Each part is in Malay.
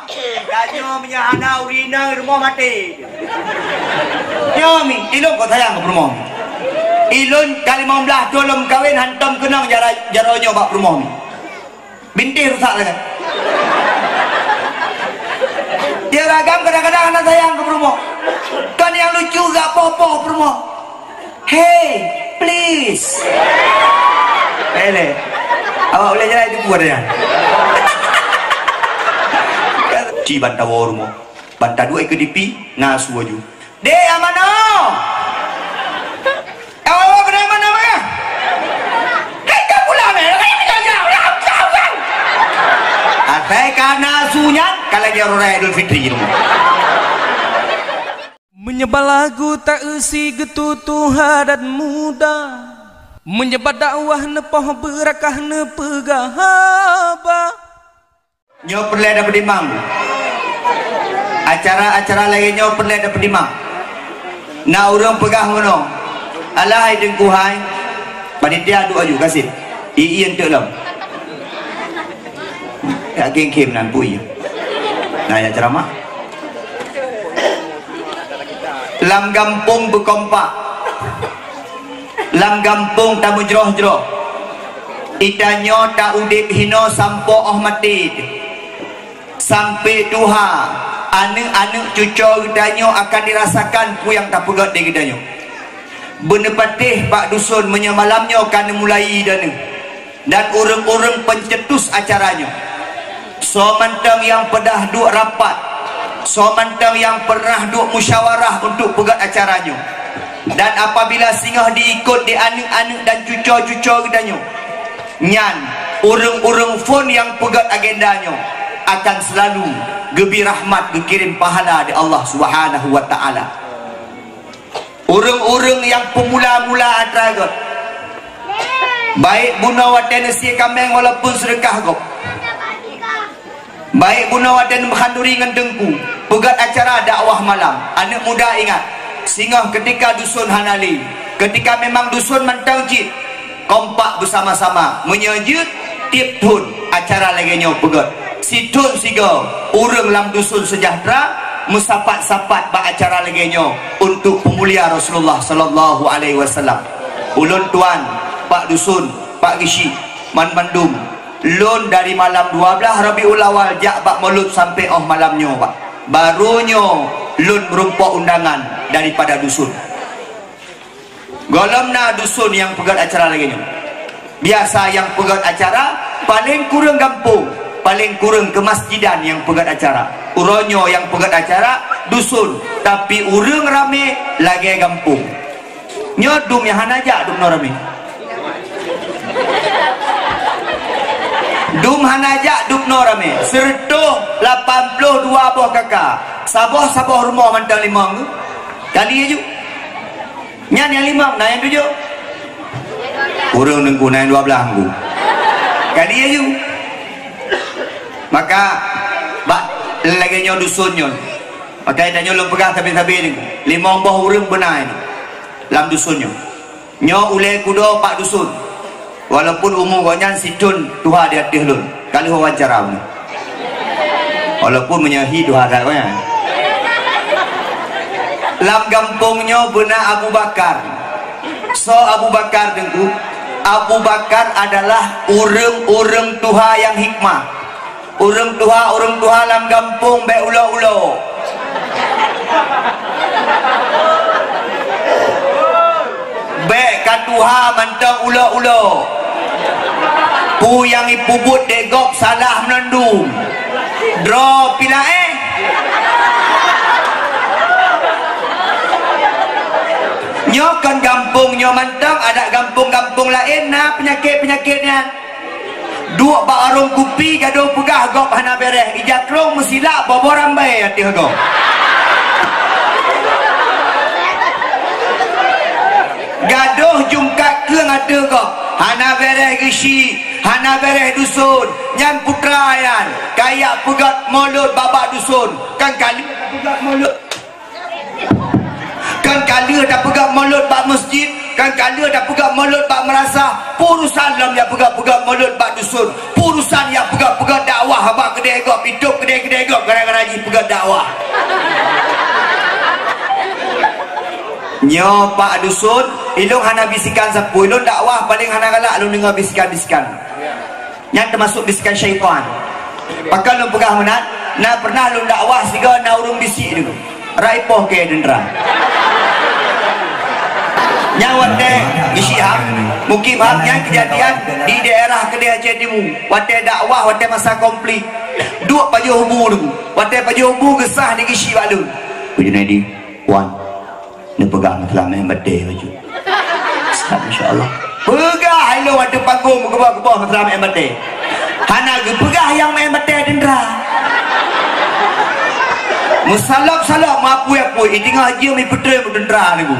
Tanya menyahana urina rumah mati. Nyomi, ilun kau sayang ke rumah. Ilun kali 15 tolong kawin hantam kenang jaronyo bak rumah. Binti rusak lagi. Dia ragam kadang-kadang anak sayang ke rumah. Kan yang lucu gak apa-apa ke rumah. Hey, please. Ele, awak boleh jalan itu buat dia. Ci bantah warmo, bantah dua ikut dipi ngasu aju. Dek amano, awak kena mana mana? Hei kamu lah meh, kamu jangan. Atai karena sunyak kalau dia orang Idul Fitri itu. Menyebar lagu tak isi getutu hadat muda, menyebar dakwah nepoh berakah nepegahaba. Nyo perlu ada pedimang. Acara-acara lainnya perlu ada pedimang. Na urang pegah ngono. Alahai dengkuhai. Panitia doa juga kasih. Ii ente lam. Ya geng-geng nan pui. Nah ya ceramah. Lam gampung berkompak. Lam gampung tamu jeroh-jeroh. Itanyo tak udip hino sampo oh mati. Sampai Tuhan anak-anak cucu gedanyo akan dirasakan pu yang tak pegat di gedanyo. Bener patih Pak Dusun menyemalamnya kan mulai dan orang-orang pencetus acaranya. So mantang yang pedah duk rapat, so mantang yang pernah duk musyawarah untuk pegat acaranya. Dan apabila singgah diikut di anak-anak dan cucu-cucu gedanyo, nyan orang-orang phone yang pegat agendanya akan selalu gebi rahmat dikirim pahala di Allah Subhanahu wa taala. Orang-orang yang pemula-mula atragot. Baik bunawaten si kameng walaupun sedekah gop. Baik bunawaten menghanduri dengan dengku, pegat acara dakwah malam. Anak muda ingat, singgah ketika dusun Hanali, ketika memang dusun mantau jid, kompak bersama-sama menyejut tip tun acara laginya pegat. Situn siga urang lam dusun sejahtera musapat-sapat ba acara laginya untuk pemulia Rasulullah sallallahu alaihi wasallam. Ulun tuan Pak Dusun, Pak Gishi, Man Bandung, lun dari malam 12 Rabiul Awal jak bak mulut sampai malamnya Pak. Barunya lun merumpok undangan daripada dusun. Golomna dusun yang pegat acara laginya. Biasa yang pegat acara paling kurang gampung, paling kurang ke masjidan yang pegat acara. Uronyo yang pegat acara dusun, tapi urang rame lagi gampung. Nyodum yang hanaja dum no rame. Dum hanaja dum no rame. Serto 82 buah kakak. Sabah rumah mantang limang. Kali aja. Nyan yang 5, nah yang 7. Urang nengku nah yang 12 anggu. Kali aja. Maka bak lagi nyo dusun nyo. Maka ida nyo lom pegang tabi-tabi ni. 5 buah urang benar ni. Lam dusun nyo. Nyo ulai kudo Pak Dusun. Walaupun umur gonyan situn Tuhan dia dihlun. Kali wawancara ni. Walaupun menyahi Tuhan dah kan. Lam kampungnya benar Abu Bakar. So Abu Bakar dengku. Abu Bakar adalah urang-urang Tuhan yang hikmah. Urang Tuhan lam kampung be ulo-ulo. Be katuha mantang ulo-ulo. Pu yang ipubut degok salah menandung. Draw pila Nyokan kampung nyo mantang ada kampung-kampung lain nah penyakit-penyakitnya. Dua barung kupi gaduh pegah gop hana bereh ijakrong mesila bobo rambai hati go. Gaduh jungkat ke ngade gop hana bereh gishi hana bereh dusun nyan putra yan kayak pegat mulut babak dusun kan kali pegat mulut kan kali dah pegang mulut bak masjid kan kala dah pegang mulut bak merasa, urusan lam yang pegang mulut bak dusun, urusan yang pegang dakwah bak kedai gop hidup kedai gop kadang-kadang haji pegang dakwah. Nyo pak dusun ilung hana bisikan sapu, ilung dakwah paling hana galak ilung dengar bisikan-bisikan yang termasuk bisikan syaitan. Pakal lu pegah menat na pernah lu dakwah siga na urung bisik dulu raipoh ke dendra nyawat deh isi hak mungkin haknya kejadian di daerah Kedai Aceh Timur wate dakwah wate masa komplit dua baju hubu dulu wate baju hubu gesah di kisi balu punya nadi wan ni pegang selama yang berdeh baju insyaAllah pegah ilo wate panggung kebah selama yang berdeh hana pegah yang main berdeh dendra musalap-salap mapu-apu tinggal haji mi pedre mudendra niku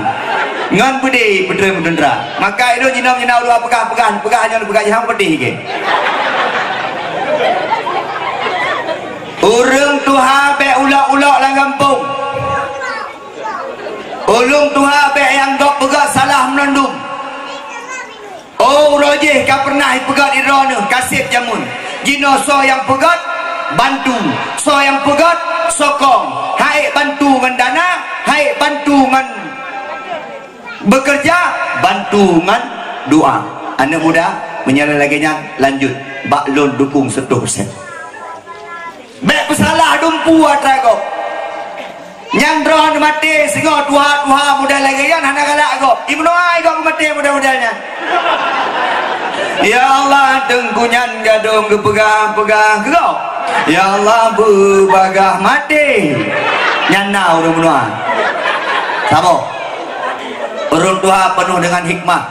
ngan pedih pedre mudendra maka itu jinam dua pegah hanya pegah yang pedih ke urang tuha be ulak-ulak lang kampung ulung tuha be yang dok pegah salah menandung oh rojeh ka pernah pegat irona kasih jamun jino so yang pegat bantu so yang pegat sokong hai bantu ngan dana hai bantu ngan bekerja bantu ngan doa anak muda menyala lagi nya lanjut baklon dukung 100% bek pesalah dumpu atrago nyandron mati singo tuha muda lagi yan hana galak go ibnu ai go mati muda-mudanya ya Allah tengkunyan gadong pegang go ya Allah berbagah mati nyana urang menua sabo urang tua penuh dengan hikmah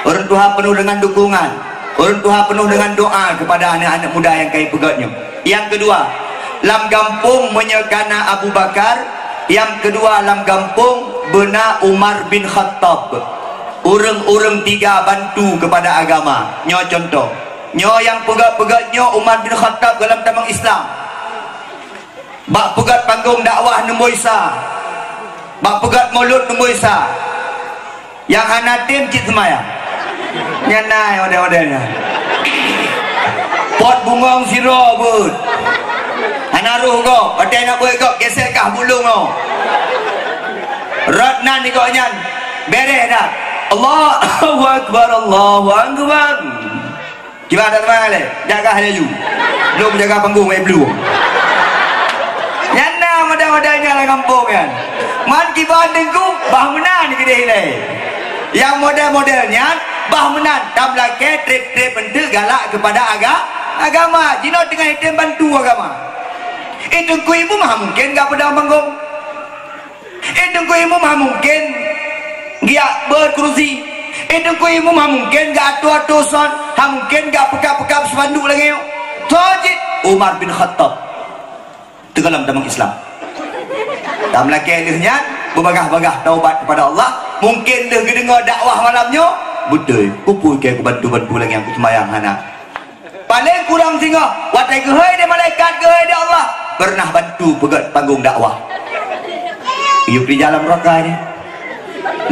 urang tua penuh dengan dukungan urang tua penuh dengan doa kepada anak-anak muda yang kai pegatnya. Yang kedua lam gampung menyekana Abu Bakar, yang kedua lam gampung bena Umar bin Khattab. Urang-urang tiga bantu kepada agama nyo contoh nyo yang pegat-pegatnya Umar bin Khattab dalam tamang Islam bak pegat panggung dakwah nombor isa bak pegat mulut nombor isa yang hanatim cik semaya nyanai model-modelnya pot bungong siro bud hanaruh go badai nak buat go gesek kah bulung go ratnan ni go nyan beres dah Allahu Akbar Allahu Akbar. Gimana teman kali? Jaga halaju. Belum jaga panggung belum. Nyana modal-modalnya lah kampung kan. Man kiban dengku bah menan kedai ni. Yang model-modelnya bah menan tam lagi trip-trip bentuk galak kepada agama. Jino tengah hitam bantu agama. Itu ku ibu mah mungkin enggak pada panggung. Itu ku ibu mah mungkin dia berkerusi. Itu ku ibu mah mungkin enggak atu-atu son. Mungkin enggak pekap-pekap sepanduk lagi. Tajid Umar bin Khattab. Itu dalam tamang Islam. Dalam lagi akhirnya berbagah-bagah taubat kepada Allah. Mungkin dia dengar dakwah malamnya. Betul. Kupu ke aku bantu-bantu lagi yang kucemayang anak. Paling kurang singa. Watai kehai dia malaikat kehai dia Allah. Pernah bantu pegat panggung dakwah. Yuk di dalam raka ni.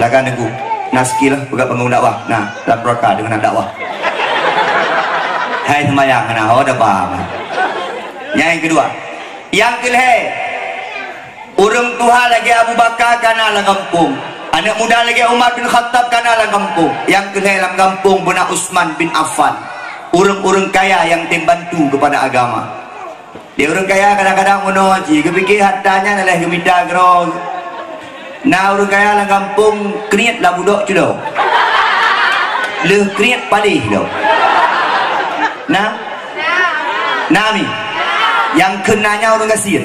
Lagan aku. Naski lah pegat panggung dakwah. Nah, dalam raka dengan dakwah. Hai semayang anak. Oh, dah paham. Yang kedua. Yang kelihai. Urang Tuhan lagi Abu Bakar kana lah kampung. Anak muda lagi Umar bin Khattab kana lah kampung. Yang kelihai dalam kampung benar Utsman bin Affan. Urang-urang kaya yang tim bantu kepada agama. Dia orang kaya kadang-kadang menaji kepikir hartanya adalah gemita gerong. Nah orang kaya dalam kampung kriat lah budak tu dah. Leh kriat palih dah. Nah Nami yang kenanya orang kasir.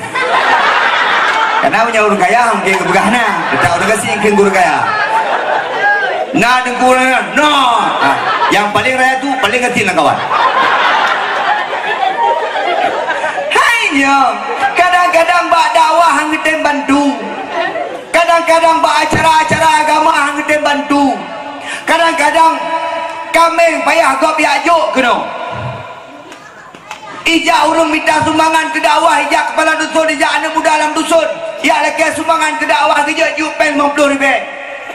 Karena punya orang kaya mungkin kebegah nah. Kita orang kasih yang guru kaya. Nah dengkurang no. Yang paling raya tu paling kecil lah kawan. Hanya kadang-kadang bak dakwah hang kita bantu. Kadang-kadang bak acara-acara agama hang kita bantu. Kadang-kadang kambing payah gop diajuk kena. Ijak urang minta sumbangan ke dakwah, ijak kepala dusun, ijak anak muda dalam dusun. Ya lagi sumbangan ke dakwah ke juk peng 50 ribu.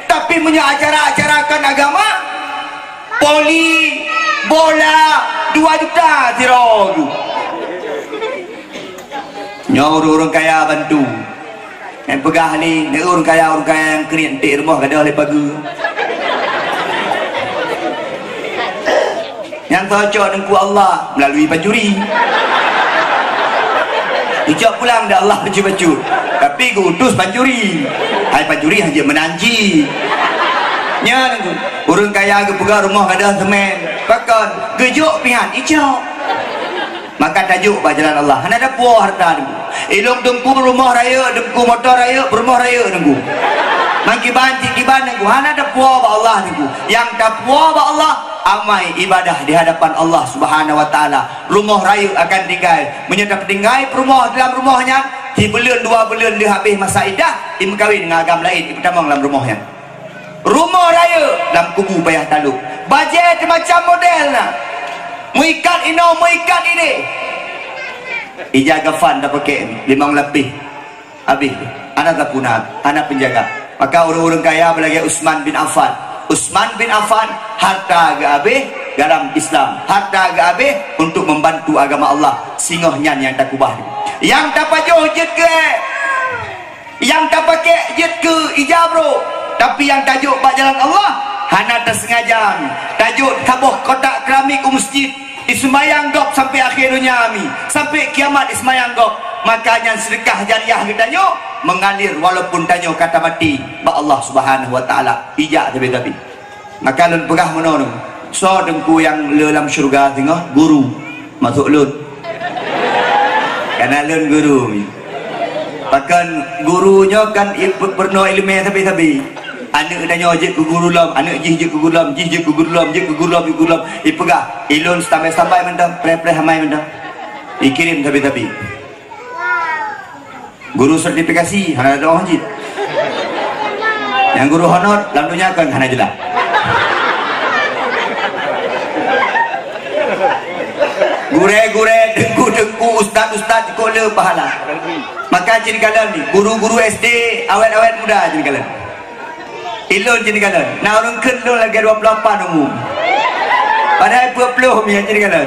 Tapi tapi punya acara-acarakan agama poli bola 2 juta tiro orang kaya bantu yang pegah ni orang kaya yang keriantik rumah kada oleh pagi yang cocok dengan Allah melalui pencuri ucap pulang dah Allah baju-baju tapi kutus pencuri hai pencuri hanya menanji nya orang kaya ke pegah rumah kada semen pakon gejuk pihan icau maka tajuk jalan Allah hana ada puah harta nunggu ilung dengku rumah raya dengku motor raya rumah raya nunggu mangki banci kiban nunggu hana ada puah ba Allah nunggu yang tak puah ba Allah amai ibadah di hadapan Allah Subhanahu wa taala rumah raya akan tinggal menyedap tinggal rumah dalam rumahnya di bulan 2 bulan dia habis masa idah dia kahwin dengan agama lain dia pertama dalam rumahnya rumah raya dalam kubu payah taluk bajet macam model nak muikat ino muikat ini ijaga fan dah pakai 5 lebih habis anak tak punah anak penjaga maka orang-orang kaya apalagi Utsman bin Affan harta agak habis dalam Islam harta agak habis untuk membantu agama Allah singohnya yang tak kubah yang tak pajuh jet ke yang tak pakai jet ke ijabro tapi yang tajuk bak jalan Allah hana tersengaja tajuk tabuh kotak keramik masjid ismayang gop sampai akhir dunia ami sampai kiamat ismayang gop makanya sedekah jariah kita nyo mengalir walaupun tanyo kata mati ba Allah Subhanahu wa taala ijak tapi maka lun pegah menolong so dengku yang dalam syurga tengah guru masuk lun karena lun guru bahkan gurunya kan pernah ilmu tapi anak dah nyojek ke guru lam anak jih je ke guru lam jih je ke guru lam ipegah ilun sampai mendam pre hamai mendam dikirim tapi guru sertifikasi hana ada orang yang guru honor lalunya kan hana jelas gure dengku ustaz kola pahala maka jadi kalian ni guru SD awet muda jadi kalian ilun jadi kalian nah orang kendul lagi 28 umum padahal 20 ni jadi kalian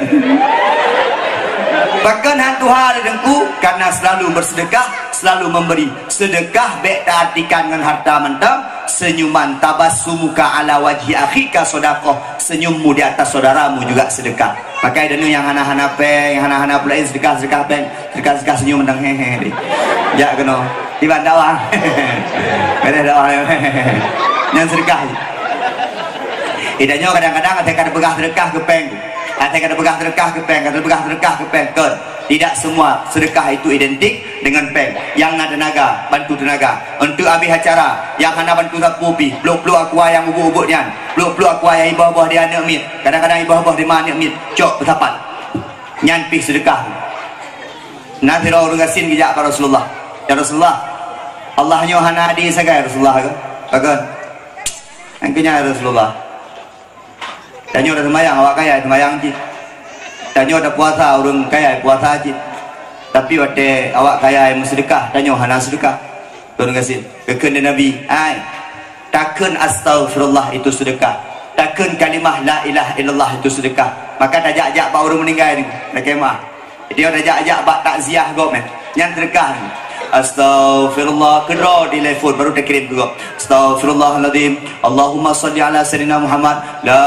bahkan hantu hari dengku karena selalu bersedekah selalu memberi sedekah baik artikan dengan harta mentang senyuman tabassumuka ala wajhi akhika sedekah senyummu di atas saudaramu juga sedekah pakai denu yang hana-hana peng hana-hana pula sedekah peng sedekah senyum mentang hehe ya kena di bandawang ada doa yang sedekah idanya kadang-kadang ada pegang sedekah ke peng ada pegang sedekah ke peng kan tidak semua sedekah itu identik dengan peng yang ada tenaga bantu tenaga untuk habis acara yang hana bantu sapu pi peluk aku yang ubuk-ubuknya peluk aku yang ibah-ibah dia anak mit kadang-kadang ibah-ibah di mana mit cok bersapat nyan pi sedekah nanti orang gasin bijak ke Rasulullah ya Rasulullah Allah nyo hana di sagai Rasulullah kan angkanya Rasulullah danyo dah sembahyang awak kaya sembahyang je danyo dah puasa orang kaya puasa je tapi waktu awak kaya yang sedekah danyo hana sedekah turun kasih kekena Nabi takkan astaghfirullah itu sedekah takkan kalimah la ilaha illallah itu sedekah maka dah ajak pak orang meninggal ni dah kemah dia dah ajak pak takziah gop yang sedekah ni astaghfirullah kedua di telefon baru dia kirim juga astaghfirullahaladzim Allahumma salli ala sayyidina Muhammad la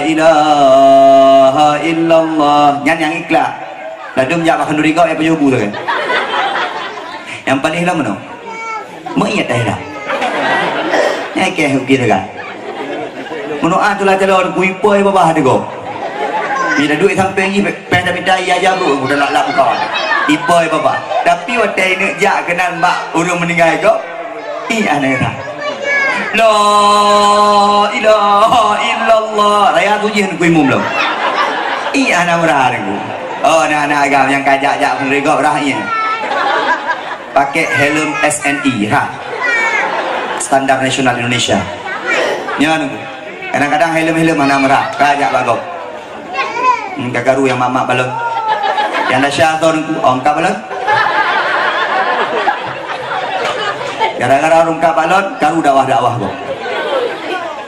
ilaha illallah yang ikhlas ladum jak makan duri kau yang penyubu tu kan yang paling hilang mana mengingat dah hilang yang kaya kita kan menua tu lah calon kuipoi babah ada kau bila duit sampai ni pengen minta iya aja bro udah lak buka ipoi bapa tapi waktu ini jak kenal mak orang meninggal kau iya nera la ilaha illallah raya tu je ku imum belum iya nama rahaku oh anak-anak agam yang kajak-jak pun regok rahnya pakai helm SNI standar nasional Indonesia ya nunggu kadang-kadang helm mana merah kajak bagok kagaru yang mama balon yang dah syaitan ku angka balon Gara-gara rungkap balon, karu dakwah-dakwah kok.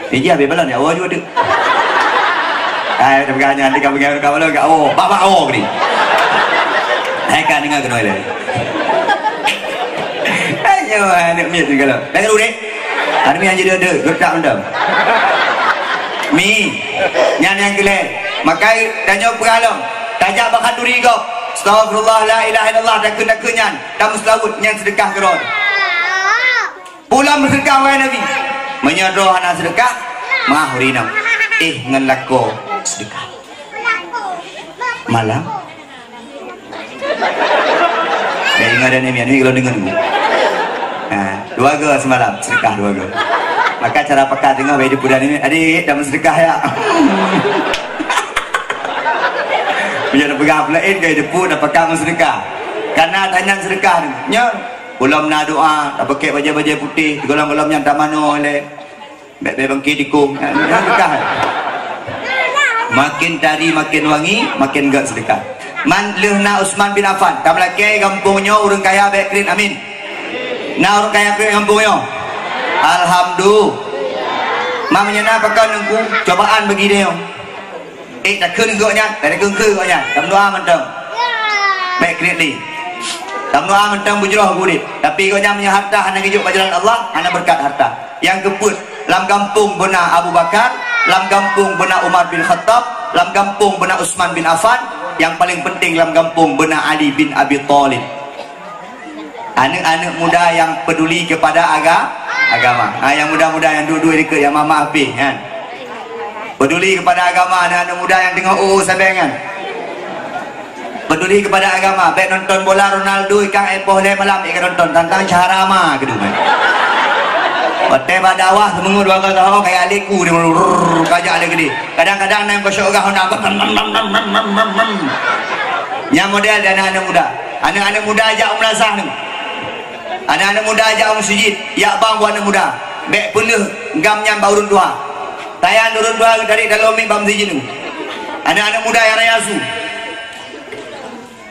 Ini habis balon ya, awak juga tu. Ay, tapi nanti kamu pergi rungkap balon, bapak awak ni. Hai kan dengar kenal dia. Ayo, anak miat juga lah. Dah dulu ni. Ada mi aja dia, gertak mendam. Mi, nyan yang kelih. Makai danyo peralong. Tajak bakat duri kau. Astagfirullah la ilaha illallah dan kenyan. Dan muslawut nyan sedekah geron. Pulang bersedekah wahai Nabi. Menyodor anak sedekah, mahurinam. Ngelako sedekah. Malam. Dah ingat dah ni kalau dengar ni. Dua go semalam sedekah dua go. Maka cara pekat tengok bayi di pudan ini. Adik dah sedekah ya. Biar pegang pelain ke depu dah pegang sedekah. Karena tanya sedekah ni. Nya ulam na doa, tak pakai baju-baju putih, golong-golong yang tak mano oleh. Bek bangki dikung. Sedekah. Makin tadi makin wangi, makin gak sedekah. Man lehna Usman bin Affan. Tak melaki kampungnya orang kaya bek krin amin. Nah orang kaya krin kampungnya. Alhamdulillah. Mamanya nak pakai nunggu cobaan bagi dia. Tak kena goknya, tak kena goknya. Tam doa mentang. Baik kredit ni. Tam doa mentang bujurah gudit. Tapi goknya punya harta hanya hidup pada jalan Allah, hanya berkat harta. Yang keput, lam kampung benar Abu Bakar, lam kampung benar Umar bin Khattab, lam kampung benar Usman bin Affan, yang paling penting lam kampung benar Ali bin Abi Thalib. Anak-anak muda yang peduli kepada agama. Yang muda-muda yang duduk dekat yang mama api kan. Peduli kepada agama, anak-anak muda yang tengok sampai kan. Peduli kepada agama, baik nonton bola Ronaldo ikan epoh le malam ikan nonton tentang Syahrama kedua. Pakai badawah semua dua kali kayak aliku dia kajak ada gede. Kadang-kadang naik kosok gah nak. Yang model dan anak-anak muda. Anak-anak muda ajak umrah ni. Anak-anak muda ajak masjid, ya bang buat anak muda. Baik penuh gamnya baurun dua. Tayan turun dua dari dalam mimbar masjid ni. Anak-anak muda yang raya su.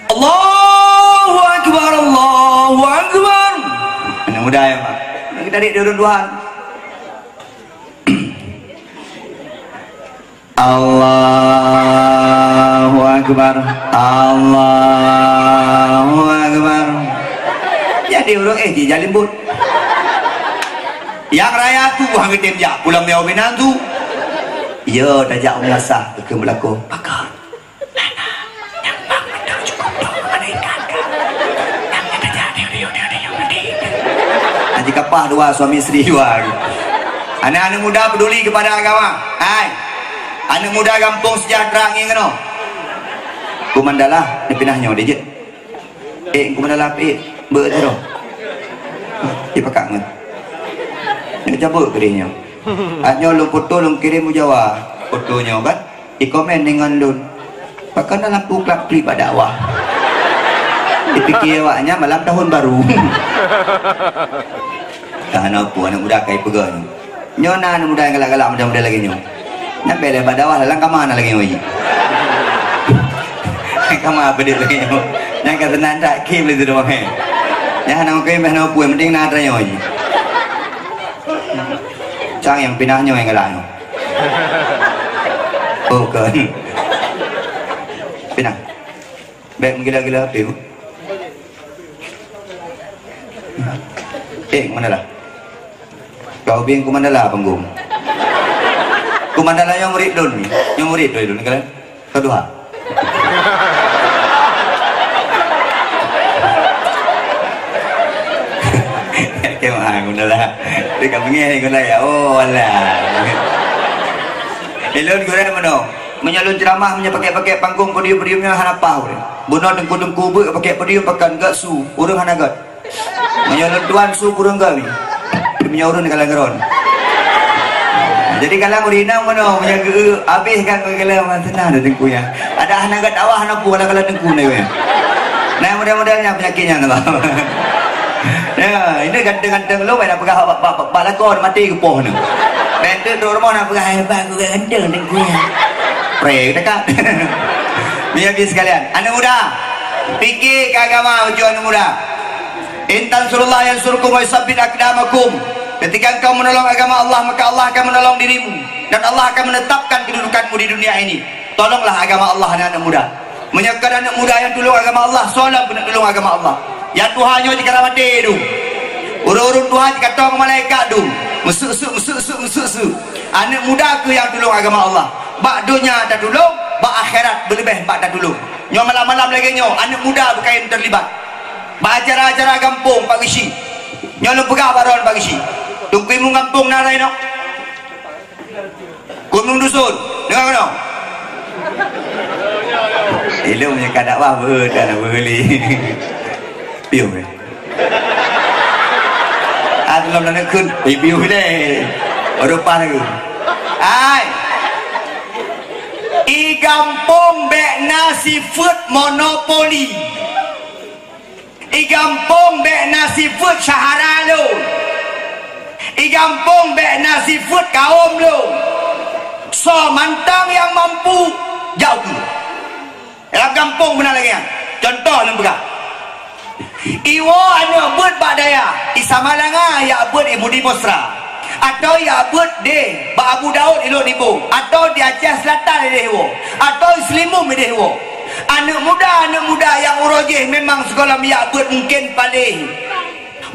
Allahu Akbar, Allahu Akbar. Anak muda yang pak. Kita dari turun dua. Allahu Akbar, Allahu Akbar. Jadi orang jalin but. Yang raya tu buang ke temjak pulang mewah benan tu. Ya tajak melasah ke berlaku pakar. Yang bang betul cukup dong menaikan kan. Yang tajak dia. Nanti kapah dua suami isteri dua. Anak-anak muda peduli kepada agama. Hai. Anak muda kampung sejahtera ni kena. Kumandalah dia pinahnya dia je. Kumandalah berterus. Dia pakak kan. Dia cabut kerihnya. Hanya lu foto lu kirim Jawa fotonya kan. Di komen dengan lu. Pakai dalam lampu klip pada awak. Dipikir awaknya malam tahun baru. Tahan apa anak muda kai pegang. Nyona anak muda yang galak-galak muda-muda lagi nyo. Nak bela pada awak dalam kamar lagi nyo. Kamar apa dia lagi nyo. Yang kata nak tak kim le tu doang. Ya nak kim nak puai penting nak ada nyo. Cang yang pinahnya yang galak. Bukan. Pinah. Baik menggila-gila apa tu? Mana lah? Kau bing kumandala panggung. Kumandala yang murid dulu ni. Yang murid dulu ni kan? Kedua. Kemana kumandala? Dia kat bengi kumandala ya. Oh alah. Elon gurau mana? Menyalun ceramah pakai panggung podium-podiumnya hanapah. Bunuh dengku-dengku pakai podium pakai enggak su. Urang hanagat. Menyalun tuan su kurang kami. Dia punya urun kalang geron. Jadi kalau muridna mana punya habis kan kalau tenang dah dengkunya. Ada hanagat awah hanapu kalau dengku ni we. Nah mudah-mudahan penyakitnya tu. Ya, ini ganteng-ganteng lu dah pegang balakon mati ke pohon. Bente tu rumah nak pegang hebat ku ganteng dengkunya. Pre dekat. Biar sekalian. Anak muda, fikir ke agama tujuan muda. Intan surullah yang surkum wa yusabbit aqdamakum. Ketika engkau menolong agama Allah, maka Allah akan menolong dirimu dan Allah akan menetapkan kedudukanmu di dunia ini. Tolonglah agama Allah anak-anak muda. Menyokong anak muda yang tolong agama Allah, soalan pun nak tolong agama Allah. Yang Tuhannya jika mati tu. Urut-urut Tuhan jika tahu malaikat tu. Mesuk. Anak muda ke yang tolong agama Allah. Bak dunia tak tolong, bak akhirat berlebih bak tak tolong. Nyo malam-malam lagi nyo, anak muda berkain terlibat. Bak acara-acara kampung Pak Gishi. Nyo lu pegah baron Pak Gishi. Tungkui mu kampung narai no. Kumung dusun, dengar no. Ilmu punya kadak apa tak nak beli. Piu ke? Belum nak kun, piu deh. Rupa lagi. Ai. I kampung bek nasi food monopoli. I kampung bek nasi food Syahara lo. I kampung bek nasi food kaum lo. So mantang yang mampu jauh tu. Dalam kampung benar lagi. Contoh yang berkata. Iwo anu buat bak daya. Isamalanga ya buat ibu di Mosra. Atau ya buat de bak Abu Daud ilo di Bung. Atau di Aceh Selatan di Dewa. Atau Selimum di Dewa. Anak muda yang urojeh memang sekolah ya buat mungkin paling.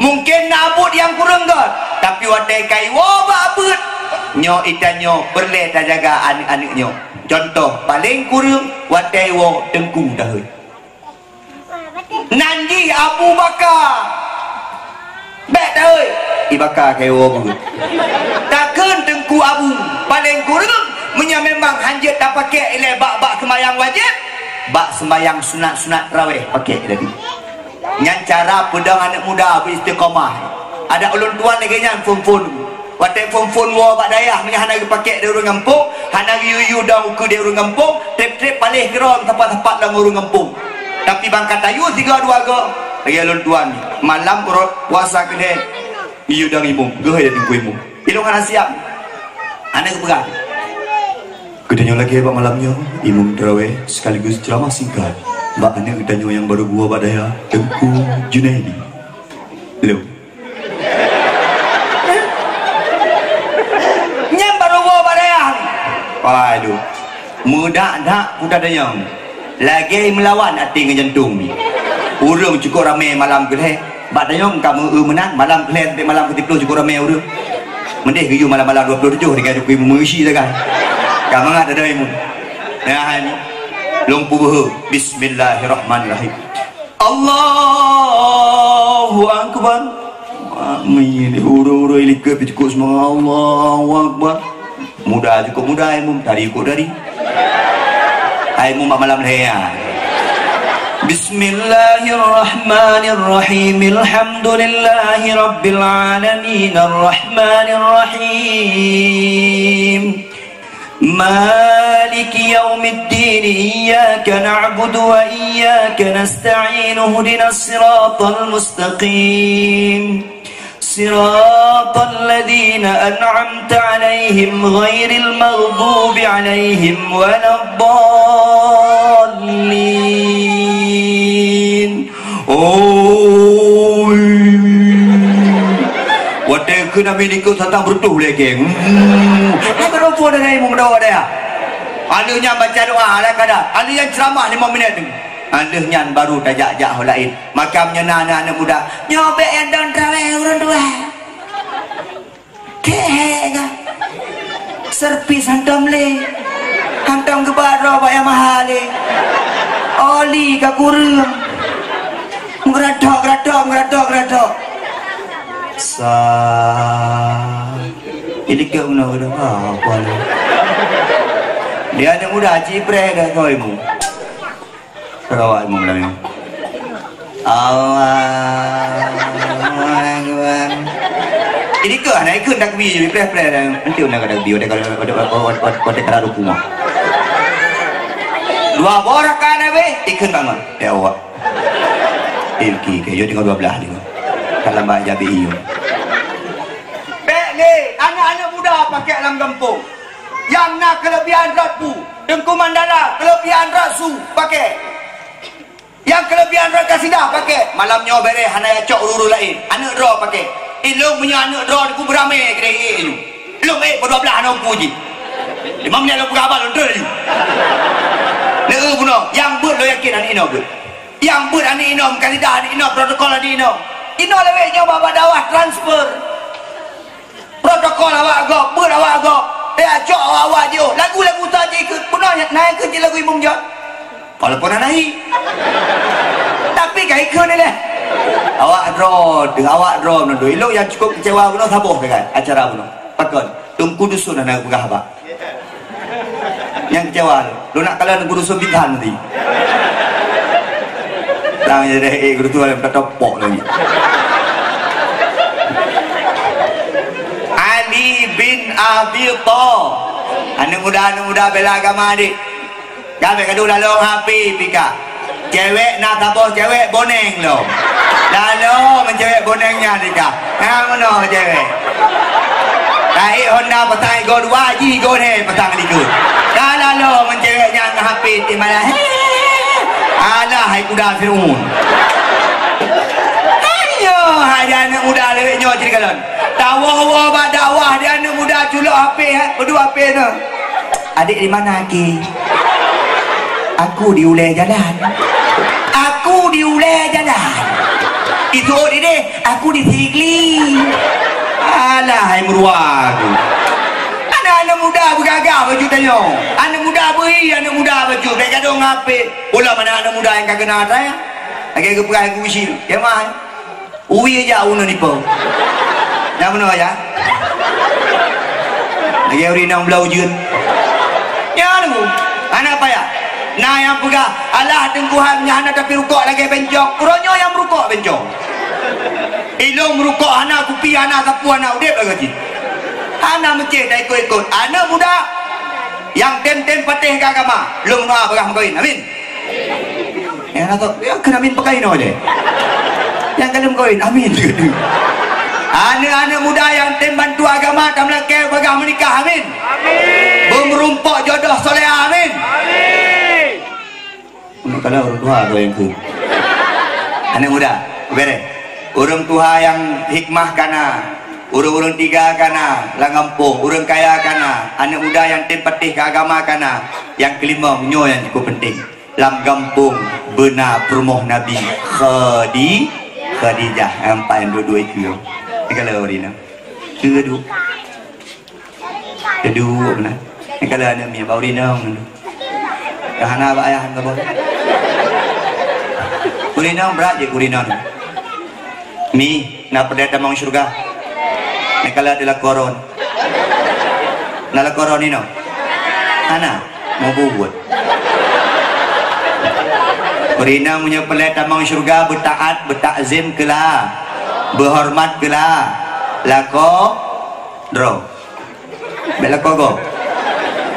Mungkin nak buat yang kurang kot. Tapi wadai kai wo bak buat. Nyo itanyo berle tak jaga anak-anak nyo. Contoh paling kurang wadai wo Tengku dahul. Nanti Abu Bakar bet dahul ibakar kai wo pun. Takkan Tengku Abu paling kurang munya memang hanjat tak pakai ilai bak sembahyang wajib, bak sembahyang sunat-sunat tarawih pakai lagi. Nyan cara pedang anak muda beristiqamah. Ada ulun tuan lagi nyan fun-fun. Watai fun-fun wo bak dayah munya hanagi pakai di urang kampung, hanagi yuyu dah uku di urang kampung, trip-trip palih geron tempat-tempat dalam urang kampung. Tapi bangkat ayu 3-2 ke lagi ulun tuan malam kurut puasa kedai yuyu dah ibu geh dia tengku ibu. Ilung ana siap. Anak kepegang. Kedanya lagi bak malamnya imam tarawih sekaligus ceramah singkat. Bak anak kedanya yang baru gua bak dayah Tengku Junaidi. Hello. Waduh, muda nak budak dayang lagi melawan hati dengan jantung ni. Urang cukup ramai malam keleh. Bak dayang kamu menang malam keleh sampai malam ke-30 cukup ramai urang. Mendih ke malam-malam 27 dekat duk mengisi dah kan. Kamu ngak ada imun. Nah ni. Lumpu buh. Bismillahirrahmanirrahim. Allahu akbar. Meni urang-urang ilikap cukup semua Allahu akbar. Muda cukup muda imum dari ikut dari imum malam leha. Bismillahirrahmanirrahim. Alhamdulillahi rabbil alamin arrahmanir rahim maliki yaumiddin iyyaka na'budu wa iyyaka nasta'in ihdinas siratal mustaqim صراط الذين أنعمت عليهم غير المغضوب عليهم ولا الضالين. Oh, wadah kena milikku tentang bertuh lagi. Apa rupa dari mu doa dia? Alunya baca doa lah kada. Alu yang ceramah 5 minit tu. Andehnya baru tajak-jak lain. Makamnya anak-anak muda nyobek yang daun terawih urang dua kega servis hantam le hantam ke baro bayar mahal le oli ke kurung ngeradok ini ke udah apa le dia anak muda cipre dah kau ibu rawat mu malam Allah Akbar. Ini ke anak ikut nak bi prepare nanti nak ada bi ada kalau rumah. Dua borak kan be ikut bangun. Ya Allah. Ilki ke yo dengan 12 ni. Kalau mbak jabi iyo. Bek ni anak-anak muda pakai dalam kampung. Yang nak kelebihan ratu, Tengku Mandala kelebihan rasu pakai. Yang kelebihan raka sidah pakai malamnya bere hanai acok luru lain. Anak draw pakai. Long punya anak draw ku beramai kedai tu. Long berdua belah anak puji. 5 minit lo berabal lo tu. Le puno yang buat lo yakin anak ino buat. Yang buat anak ino kasidah anak ino protokol anak ino. Ino leweknya bawa dakwah transfer. Protokol awak go, buat awak go. Acok awak je. Lagu-lagu saja ikut puno naik ke lagu imam jat. Walaupun naik. Tapi kai ke ni leh. Awak draw menurut elok yang cukup kecewa puno sabuh kan acara puno. Pakon tungku dusun nak pegah apa? Yang kecewa lu nak kalah nunggu dusun bintang nanti. Lang jadi guru tua yang topok lagi. Ali bin Abi Thalib. Anak muda bela agama adik. Gabe kadu lalu happy pika. Cewek nak tapoh cewek boneng lo. Lalu mencewek bonengnya dika. Yang mana cewek? Kai Honda petang go 2 ji go he petang dikut. Dah lalu menceweknya happy di mana? Alah hai kuda Firaun. Ayo hai anak muda leweknya ceritakan. Dakwah ba dakwah dia anak muda culuk HP berdua HP tu. Adik di mana ki? Aku di ulai jalan. Aku di ulai jalan. Itu dia, aku di Sigli. Alah, hai meruak. Anak muda bergagah baju tanya. Anak muda beri, anak muda baju. Baik kadang ngapit. Pula mana anak muda yang kagak nak saya? Lagi ke perai aku usil. Yang mana? Uwi aja unu ni po. Yang mana aja? Lagi uri nang belau jun. Ya lu. Anak apa ya? Nah yang pegah alah tengkuhannya anak tapi rukuk lagi bencok. Uronyo yang merukuk bencok. Ilong merukuk anak kupi anak sapu anak udip lagi. Anak menceh dah ikut-ikut. Anak muda yang tem-tem patih ke agama. Long doa pegah mengkawin. Amin. Yang nak tahu, ya kena amin pekain aja. Yang kena mengkawin. Amin. Anak-anak muda yang tem bantu agama dan melangkah pegah menikah. Amin. Amin. Bermerumpuk jodoh soleh. Amin. Amin. Kalau orang tua tu yang tu. Anak muda, beres. Orang tua yang hikmah kana, orang-orang tiga kana, langampung, orang kaya kana, anak muda yang tempatih ke agama kana, yang kelima menyo yang cukup penting. Lam gampung benar permoh Nabi Khadijah empat yang dua-dua itu. Ini kalau orang ni, kedua mana? Ini kalau anak mi bau ni nang, kahana ba ayah kan bau. Kurinang berat je kurinang. Mi nak pada damang syurga. Nak kala adalah koron. Nala koron ini no. Ana mau buat. Berina punya pelet damang syurga bertaat bertakzim kela. Berhormat kela. Lako dro. Belako go.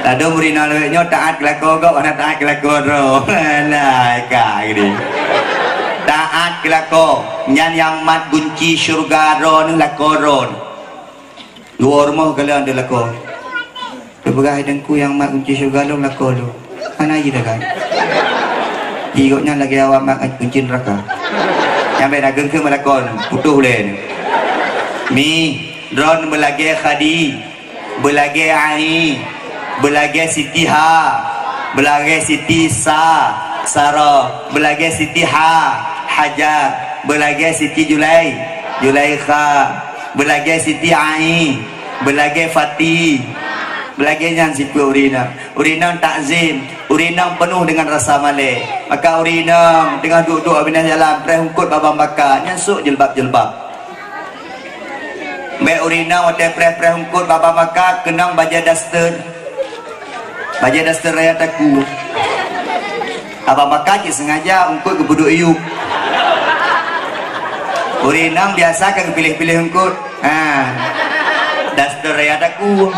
Lado berina leweknya taat kelako go, ana taat kelako dro. Lah ka gini. Taat kelako nyan yang mat kunci syurga ron lakoron dua rumah kalian ada lako berbagai dengku yang mat kunci syurga ron lakoron mana aja dah kan jigoknya lagi awak mat kunci neraka yang beda gengke melakon putuh len mi ron belage khadi belage ai belage siti ha belage siti sa sara belage siti ha Hajar, belage Siti Julaikha, belage Siti Ai, belage Fatih, belage yang Siti Urinang takzim, urinang penuh dengan rasa malih. Maka urinang dengan duduk abina jalan, prehungkut babang bakar, nyasuk jilbab. Mbak urinang waktu prehungkut babang bakar, kenang baja daster rakyat aku. Abang bakar sengaja ungkut ke buduk iuk. Urinang biasa kan pilih-pilih engkut. Daster rakyat aku.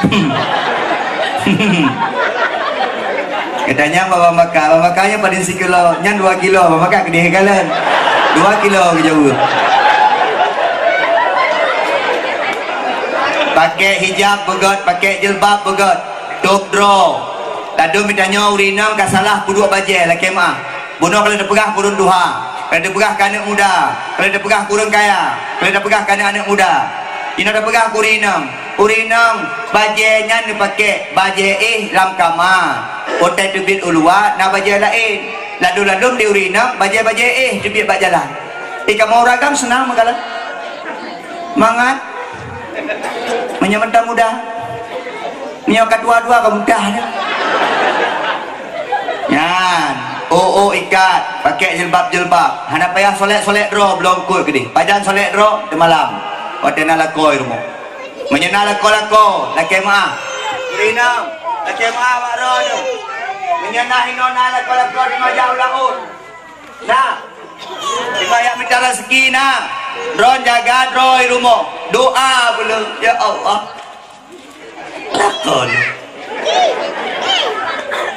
Katanya bawa makanya pada sekilo, nyan 2 kilo, bawa makak ke kalian 2 kilo ke jauh. Pakai hijab begot, pakai jilbab begot, top draw. Tadu mitanya urinang kasalah puduk bajai lah kemah. Bunuh kalau dia pegah kurun duha, kalau dia pegah ke anak muda, kalau dia pegah kurun kaya, kalau dia pegah ke anak muda. Ini ada pegah kurinam. Kurinam bajenya ni pakai baje lam kama. Otai tubit ulua na baje lain. Lalu-lalu di urinam baje tubit bak jalan. Kamu ragam senang magalan. Mangat. Menyamanta muda. Menyokat dua-dua ke mudah dah. Yan. Ikat pakai jilbab. Hana payah solek draw belum kul ke dia. Pajan solek draw di malam. Wadana lakoi rumah. Menyena lako laki maaf. Urinam laki maaf mak rono. Menyena hinona lako di majau laut. Nah. Dibayar minta rezeki nah. Dron jaga droi rumah. Doa pula ya Allah. Lakon.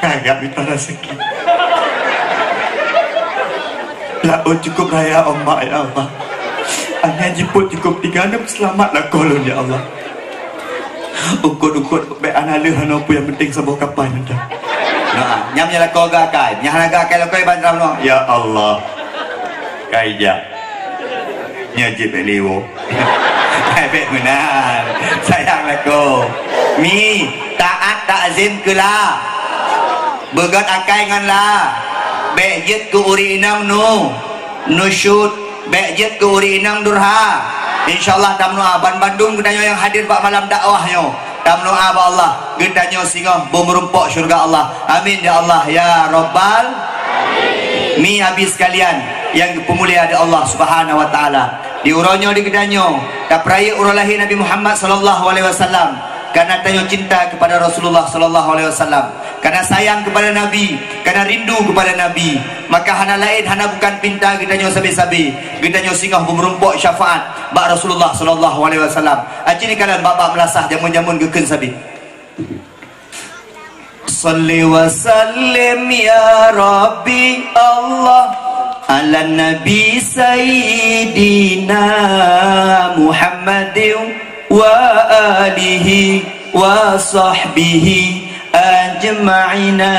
Kagak minta rezeki. Laut cukup raya omak ya Allah. Hanya jemput cukup 3 selamatlah kolon ya Allah. Ukut baik analih hanopo yang penting sebuah kapal nanti. Nah, nyamnya lah kau gakai, nyah gakai lah kau bandram no. Ya Allah, kaya, nyajib beliau. Baik benar, sayang lah kau. Mi taat takzim kelah, begat akai nganlah, baik jet ke urinam no, nusyut. Baik ke urinam durha. InsyaAllah tamnoa ban Bandung gedanyo yang hadir pak malam dakwahnya. Tamnoa ba Allah gedanyo singa bumerumpok syurga Allah. Amin ya Allah ya Rabbal. Mi habis kalian yang pemulia ada Allah Subhanahu wa taala. Diuronyo di gedanyo tak peraya urang lahir Nabi Muhammad sallallahu alaihi wasallam. Karena tanyo cinta kepada Rasulullah sallallahu alaihi wasallam, karena sayang kepada Nabi, karena rindu kepada Nabi, maka hana lain hana bukan pinta gedanyo sabi-sabi, gedanyo singgah bumerumpok syafaat bak Rasulullah sallallahu alaihi wasallam. Acini kalian bab melasah jamun-jamun geken sabi. Salli wa sallim ya Rabbi Allah ala Nabi Sayyidina Muhammadin wa alihi wa sahbihi ajma'ina.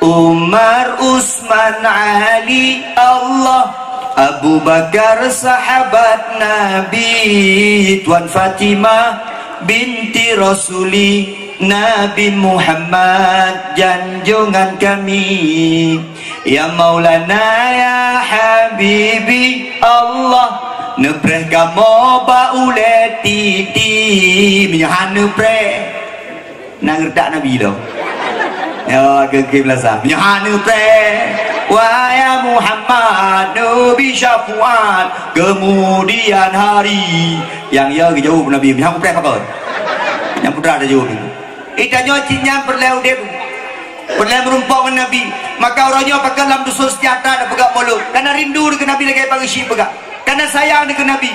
Umar, Usman, Ali Allah, Abu Bakar sahabat Nabi, Tuan Fatimah binti Rasuli Nabi Muhammad janjungan kami. Ya Maulana ya Habibi Allah, nepreh kamu baule titi minyahan nepreh nak gerdak Nabi dah ya gegim lazam minyahan nepreh wahai Muhammad Nabi syafaat kemudian hari yang ya jauh Nabi minyahan nepreh apa yang putra ada jauh itanya cinya perleu dia perleu merumpok dengan Nabi, maka orangnya pakai dalam dusun sejahtera dan pegak mulut karena rindu dengan Nabi lagi bagi si pegak, karena sayang dengan Nabi,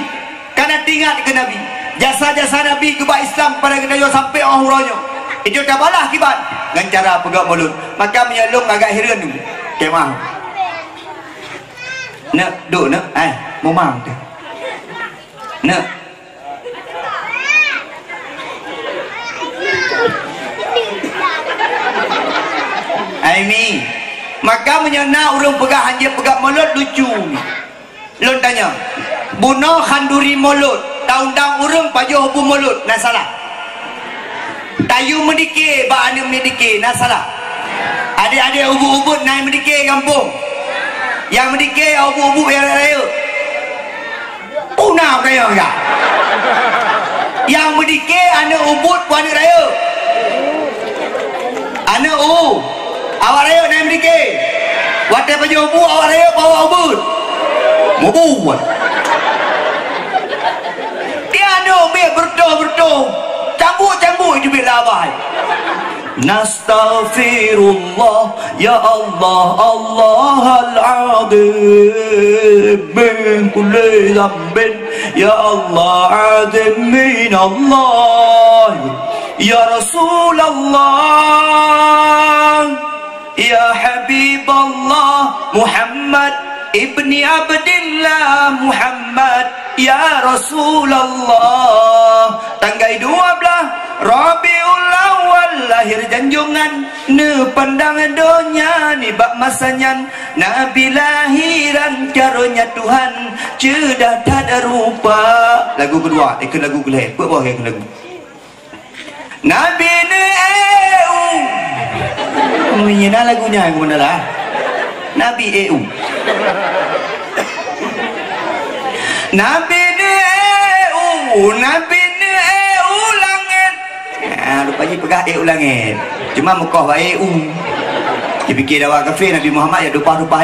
karena tinggal dengan Nabi, jasa-jasa Nabi kebak Islam kepada kita sampai orang huranya itu dah balah kibat dengan cara pegak mulut, maka menyalung agak heran tu kemah nak duk nak momang tu nak ini, maka menyana urang pegak hanjir pegak mulut lucu. Lon tanya, bunuh khanduri mulut, taundang urang pajo hubu mulut, nak salah. Tayu mendike, ba ane mendike, nak salah. Adik-adik ubud-ubud naik mendike kampung. Yang mendike ubud-ubud yang raya. Punah kaya enggak? Yang mendike ane ubud puan raya. Ane awak raya naik mendike. Wadah baju ubud awak raya bawa ubud. Ubud. Dia ada biar berdoa. Cambuk itu bila baik. Nastaghfirullah ya Allah al-azim min kulli dhanbin ya Allah azim min Allah ya Rasulullah ya Habiballah Muhammad ibni Abdillah Muhammad ya Rasulullah. Tanggal 12 Rabiul Awal lahir janjungan ne pandang donya ni bak masanya Nabi lahiran karunia Tuhan cedah tak ada rupa. Lagu kedua ikut lagu kelih buat bawah ikut lagu Nabi ne menyena lagunya yang mana lah Nabi Nabi ne Nabi ne langit. Rupanya pegah langit. Cuma mukah baik dia fikir dah kafir Nabi Muhammad ya rupa-rupa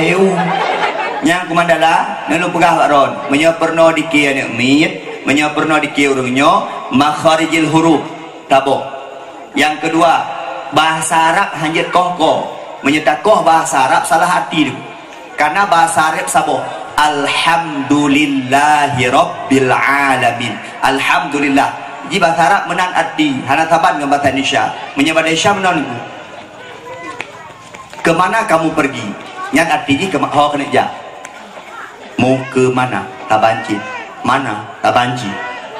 yang kumandala nanu pegah ron menyaperno dikir anak mit menyaperno dikir urungnya makharijil huruf tabok. Yang kedua bahasa Arab hanjit koh menyatakoh bahasa Arab salah hati tu karena bahasa Arab sabo alhamdulillahi rabbil alamin. Alhamdulillah di bahasa Arab menan arti hana taban dengan bahasa Indonesia menyebut Indonesia menan kemana kamu pergi yang artinya ke hawa kena jak mau ke mana tabanci mana tabanci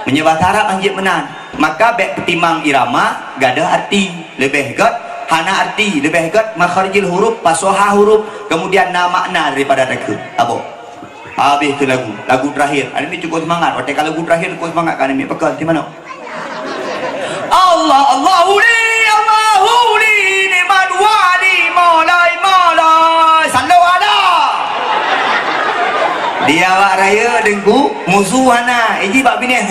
menyebut Arab anjir menan maka baik petimbang irama gak ada arti lebih gat hana arti lebih gat makharijil huruf pasoha huruf kemudian nama makna daripada mereka abo habis tu lagu terakhir ini cukup semangat waktu kalau lagu terakhir cukup semangat kan ini pekan di mana Allahu li ni'mal wali maulai sallu ala dia awak raya dengku musuhana iji bak bini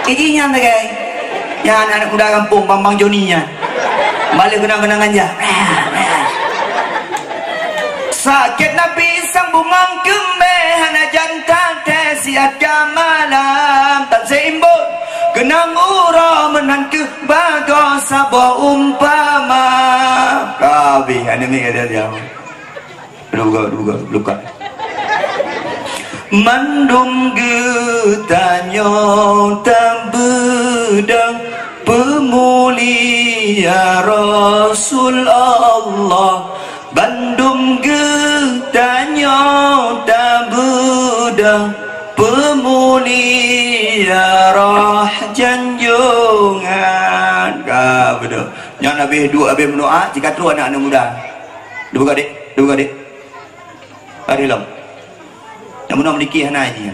iji nyam tagai yang anak muda kampung Bambang Joni nya balik kenang-kenangan je sakit Nabi sang bungang kembe hana jantan tesiat malam tak seimbul kenang ura menan ke bago sabo umpama kabeh ane mi ada dia luka mandum getanyo tambedang pemulia Rasul Allah bandum getanyo tambedang pemulia roh janjungan kabeh yang Nabi dua habis berdoa jika tu anak-anak muda dua gadik hari lam yang mana memiliki hana ini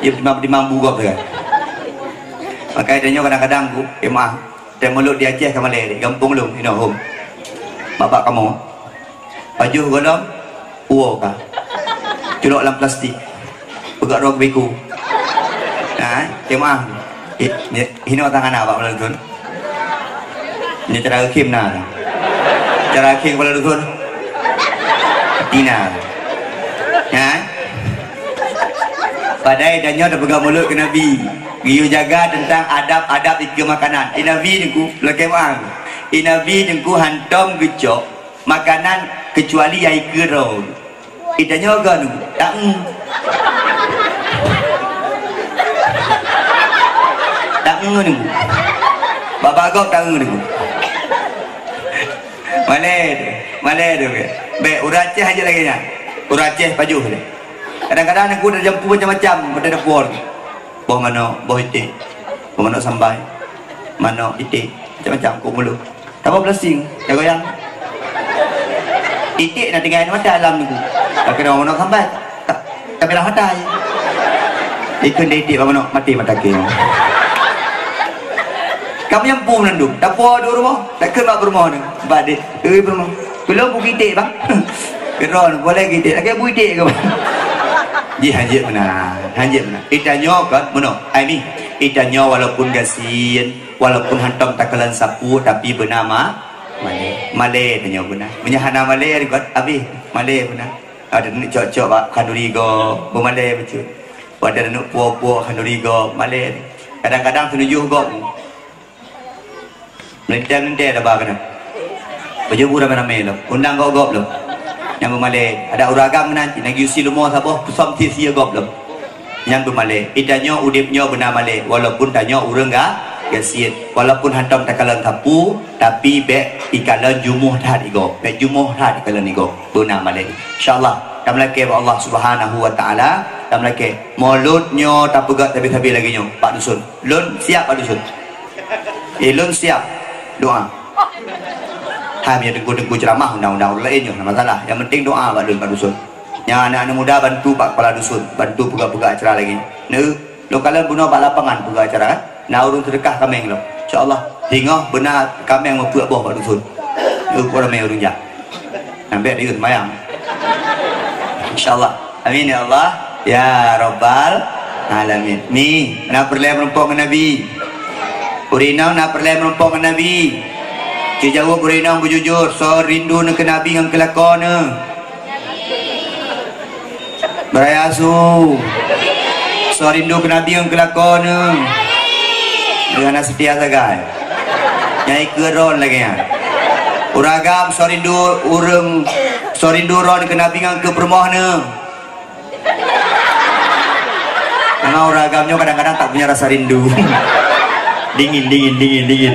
dia dimambu gop kan maka adanya kadang-kadang ku maaf dan mulut di Aceh ke Malay di kampung lu you know home bapak kamu baju golong uo kah culok dalam plastik pegat rok beku maaf ini tangan apa malah tuan ini cara hakim cara hakim malah tuan Tina padai danyo dah pegang mulut ke Nabi giyu jaga tentang adab-adab tiga makanan Nabi dengku belakang wang Nabi dengku hantam gecok makanan kecuali ai kerau danyo kan tak dengku bapa kau tak dengku Malay tu baik uraceh aja lagi nya uraceh baju ni kadang-kadang aku dah jampu macam-macam pada dapur boh mana boh itik boh mana sambai mana itik macam-macam aku mulu tak apa belasing dah goyang itik nak tinggal mata dalam ni tak kena mana sambai tak belah mata je ikut dia itik mana mati mata ke kamu jampu nanduk dapur ada rumah tak kena rumah ni sebab dia rumah belum buki itik bang keron boleh itik lagi buki itik ke bang ji hanjit mana itanyo kan mana ini itanyo walaupun gasin walaupun hantam takalan sapu tapi bernama Malay tanya benar menyahana Malay ni kan habis Malay benar ada nak cocok pak kandurigo Malay betul ada nak puak-puak kandurigo Malay kadang-kadang tujuh gop melentang-melentang dah bah kena baju ramai-ramai lo undang gop lo yang bermalay ada uragam nanti nak usi lumah siapa pusam sia gop lo yang bermalay itanyo udipnya benar Malay walaupun tanya urang gasin walaupun hantam takalan tapu tapi bek ikalan jumuh dah digo bek jumuh dah ikalan digo benar Malay insyaallah dan melaki Allah Subhanahu wa taala, dan melaki mulutnya tak pegat tapi lagi nyo Pak Dusun. Lun siap Pak Dusun. Lun siap doa. Hanya dengku ceramah undang-undang lainnya, tak masalah. Yang penting doa Pak Lun, Pak Dusun. Yang anak-anak muda bantu Pak Kepala Dusun, bantu pegak-pegak acara lagi. Lo kalian bunuh Pak lapangan pegak acara kan? Nah urung sedekah kami lo. InsyaAllah hingga benar kami yang membuat bawah Pak Dusun. Orang yang urung jak. Sampai dia semayang. InsyaAllah. Amin ya Allah. Ya Rabbal Alamin. Ni nak perlai merumpuk dengan Nabi. Urinau nak perlai merumpuk dengan Nabi. Jauh urinau berjujur. So rindu nak ke Nabi dengan kelakon ni. Berayasu. So rindu ke Nabi dengan kelakon ni. Dengan setia sagai. Nyai keron lagi ya. Uragam so rindu urang. So rindu ron ke Nabi dengan ke permoh ni. Karena uragamnya kadang-kadang tak punya rasa rindu. Dingin.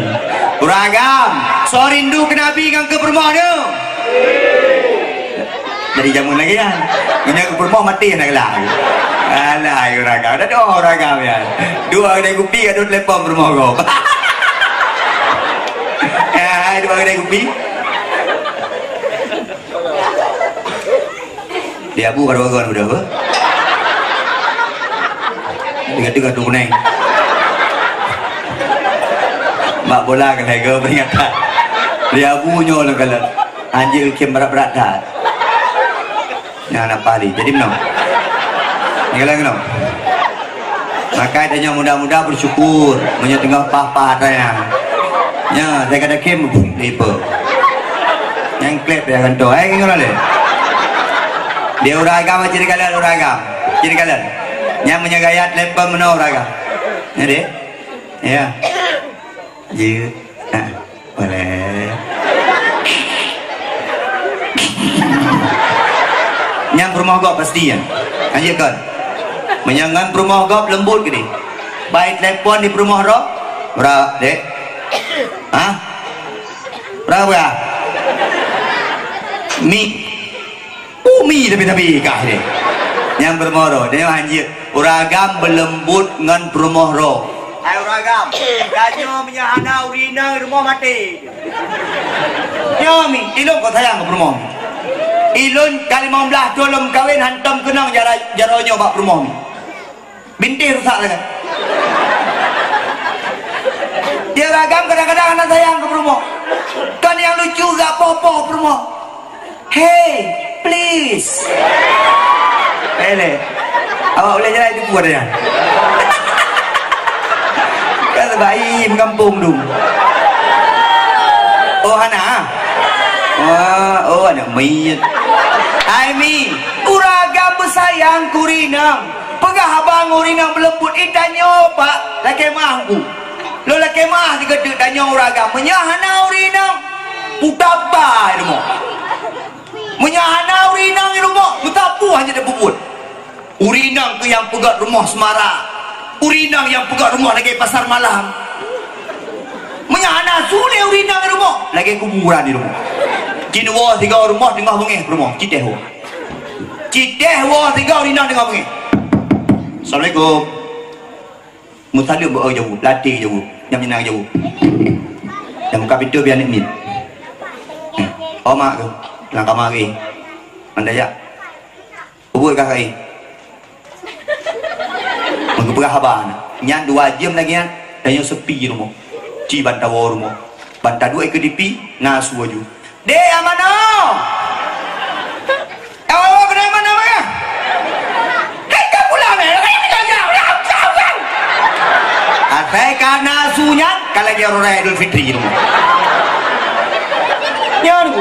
Uragam, so rindu ke Nabi dengan ke permoh ni. Jadi jamun lagi kan. Ini ke permoh mati nak lagi. Alah uragam, ada dua uragam ya. Dua kedai kopi, ada telepon permoh kau. Dua kedai kopi. Dia abu kalau kawan udah apa? Tiga-tiga tu kuning. Mak bola kan lega peringatan. Dia abu nyol kalau anjir kem berat-berat dah. Yang nak pali. Jadi mana? Ni kalau mana? Maka tanya muda-muda bersyukur menyetengah pah-pah saya. Ya, saya kata kem lipa. Yang klip ya kan tu. Ngono le. Dia uragam ciri kalian uragam. Ciri kalian. Yang menyagayat lepam mana uragam. Ya deh. Ya. Ya. Boleh. Yang rumah gop pasti ya. Anjirkan. Menyangan rumah gop lembut gini. Baik telepon di rumah roh. Berapa, dek? Hah? Berapa? Umi tapi kah ni yang bermoro dia anjir uragam berlembut dengan bermoro. Hai uragam danyo menyahana urina rumah mati nyomi ilun kau sayang ke bermoh ilun kali 15 tolong kawin hantam kenang jaronyo bak bermoh binti rusak lagi dia uragam kadang-kadang anak sayang ke bermoh kan yang lucu gak popo bermoh. Hey, please. Hele. Awak boleh jalan itu buat dia. Kan bayi kampung tu. Oh Hana. Oh anak mayat. I mean, uragam bersayang kurinang. Pegah abang urinang melebut itanyo pak. Laki mahku. Lo laki mah digedek danyo uragam. Menyahana urinang. Utapa ilmu. Menyahana urinang di rumah betapu hanya dia bubut urinang tu yang pegat rumah Semara urinang yang pegat rumah lagi pasar malam menyahana sulit urinang di rumah lagi kuburan di rumah kinwa tiga rumah tengah bengih rumah citeh tiga urinang tengah bengih. Assalamualaikum musalim buat jauh latih jauh yang menang jauh yang buka pintu biar nikmin mak tu lang kamari anda ya ubur kakak menggebrah haban nyan 2 jam lagi kan dan yang sepi rumah ci bantawa rumah bantah 2 ke dipi ngasu aju dek amano awak kena mana mana hei kau pulang ni kau yang bilang atai karena sunya kalau dia orang Idul Fitri rumah nyan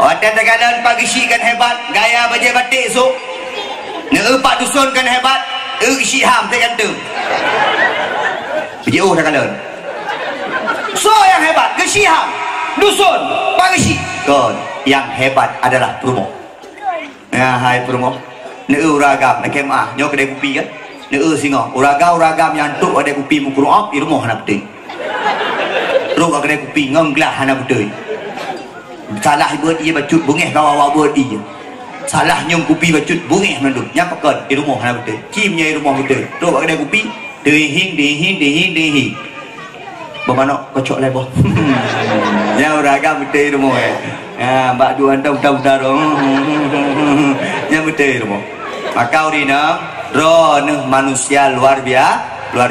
Otak tekanan pagi si kan hebat, gaya baca batik so. Pak Dusun kan hebat, Syiham tekan tu. Video tekanan. So yang hebat, Syiham, Dusun, pagi si. Kon, yang hebat adalah Purmo. Ya, hai Purmo. Uragam, nak kemah, nyok kedai kopi kan? Singo, uragam yang tu ada kopi mukuru op, rumah nak betul. Rumah kedai kopi ngenglah nak betul. salah buat dia bacut bungeh kau awak buat dia salah nyum kopi bacut bungeh mendu nya pekan di rumah hana betul kimnya di rumah betul tu ada kopi dehin bermana kocok lebo nya uragam betul rumah mbak dua anda udah nya betul rumah maka urina roh manusia luar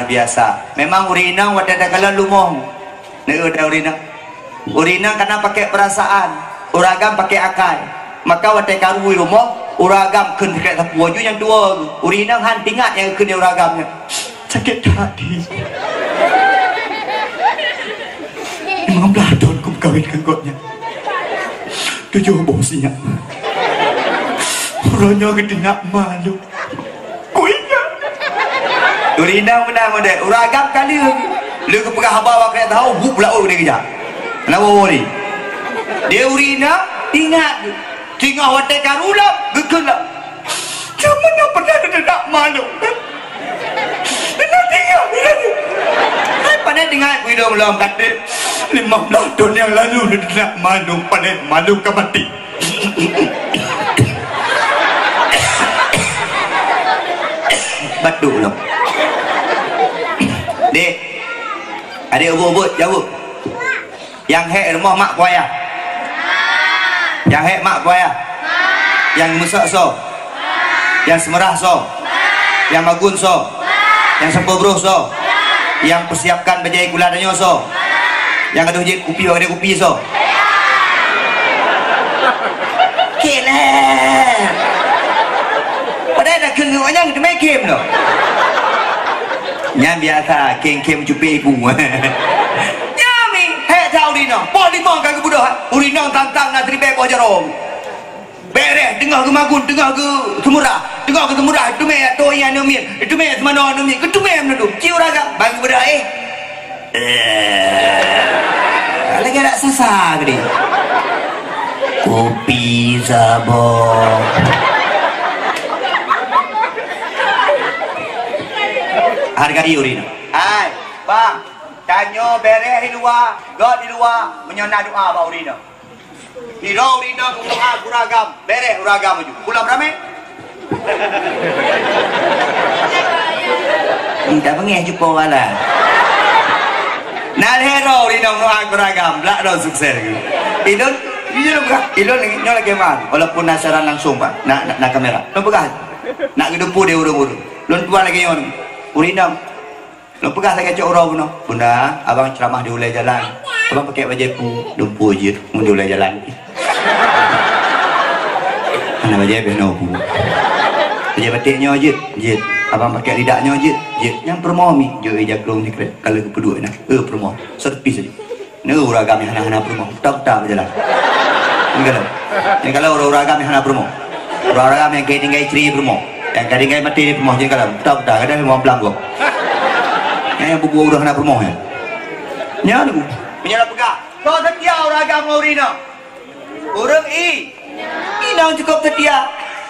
biasa memang urina wadada kala lumong ne udah urina karena pakai perasaan uragam pakai akal maka wadai karui rumah uragam kun dekat tapu waju yang dua urina han tingat yang kun uragamnya sakit hati 15 tahun aku kawinkan koknya 7 bosnya orangnya gede nak malu kuinya urina menang deh uragam kali lu kepegah bawa kena tahu hub lau dia kerja kenapa ni dia urina ingat tinggal watai karula gekelak cuma nak pernah dia nak malu nak tinggal pandai dengar aku hidung dalam kata 15 tahun yang lalu dia nak malu pandai malu ke mati betul lah dek adik ubut jawab yang hek rumah mak kuaya yang hek mak kuaya yang mesak so yang semerah so yang magun so yang sempobroh so yang persiapkan bajai gula danyo so yang ada hujit kopi ada kopi so kelah padahal dah kena yang dia main game tu yang biasa kem cupi ku nyami hek tahu dino pol lima kan kebudah urina tantang nak tribe ko jarong beres dengar ke magun dengar ke semurah itu me to yang nomin itu me mana nomin itu me mendu ciu raga bagi budak lagi nak sasa gede kopi sabon harga di urina hai bang tanyo beres di luar god di luar menyona doa ba urina hiro urina doa uragam beres uragam maju pulang ramai tidak pengeh jumpa wala nah hero urina doa uragam belak dah sukses idon ilon lagi man walaupun nasaran langsung pak nak kamera lo pegang nak gedempu dia urung-urung lo tuan lagi nyon urina lo pegang saya kacau orang puno bunda abang ceramah di ulai jalan abang pakai baju pu dempu je mau di ulai jalan mana baju beno pu baju batiknya je abang pakai lidaknya je yang permomi je jaklong ni kret kalau kedua nak permoh serpis saja ni uragam yang hana permoh tak berjalan ini kalau uragam yang hana permoh uragam yang kayak tinggal istri permoh yang kadang kadang mati ni permoh je kalau tak kadang mau pelang gua yang buku udah kena permoh ya nya ni punya pegang kau setia uragam urina urang nang cukup setia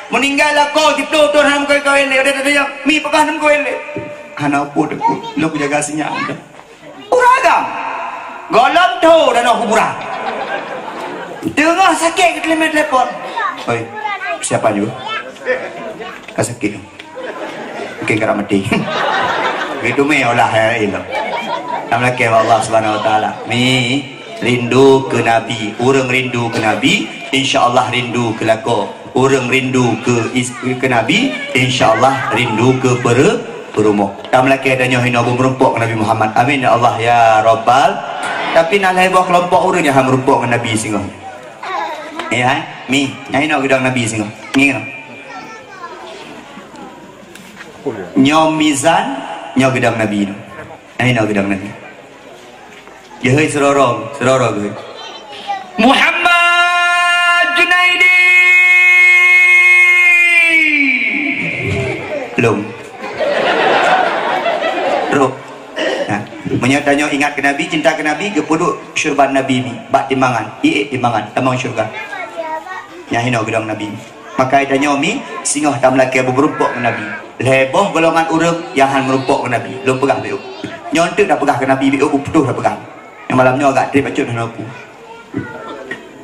meninggal kau di tu ham kau ele ada yang mi pegang ham kau ele hana apa deku lo jaga sinya anda uragam golong tu dan aku murah dengar sakit ke telepon oi siapa juga sakit mungkin kerana mati itu me olah hari lo namanya ke Allah Subhanahu Wa Taala mi rindu ke Nabi orang rindu ke Nabi insyaallah rindu ke lako orang rindu ke Nabi insyaallah rindu ke perumo namanya ke adanya hina berempok Nabi Muhammad amin ya Allah ya Rabbal tapi nak lai bawa kelompok orang yang berempok dengan Nabi singo ya mi hina gedang Nabi singo ngingat nyom mizan nyaw gedang Nabi ni hina gedang Nabi ya hei serorong gue Muhammad Junaidi belum roh menyatanya ingat ke Nabi cinta ke Nabi kepuduk syurban Nabi ni bak timbangan timbangan tamang syurga yang hina gedang Nabi maka itanya mi singoh tam laki berempok ke Nabi leboh golongan urang yang han merempok ke Nabi belum pegang biuk nyontek dah pegang ke Nabi biuk putuh dah pegang yang malamnya agak trip acut dah napu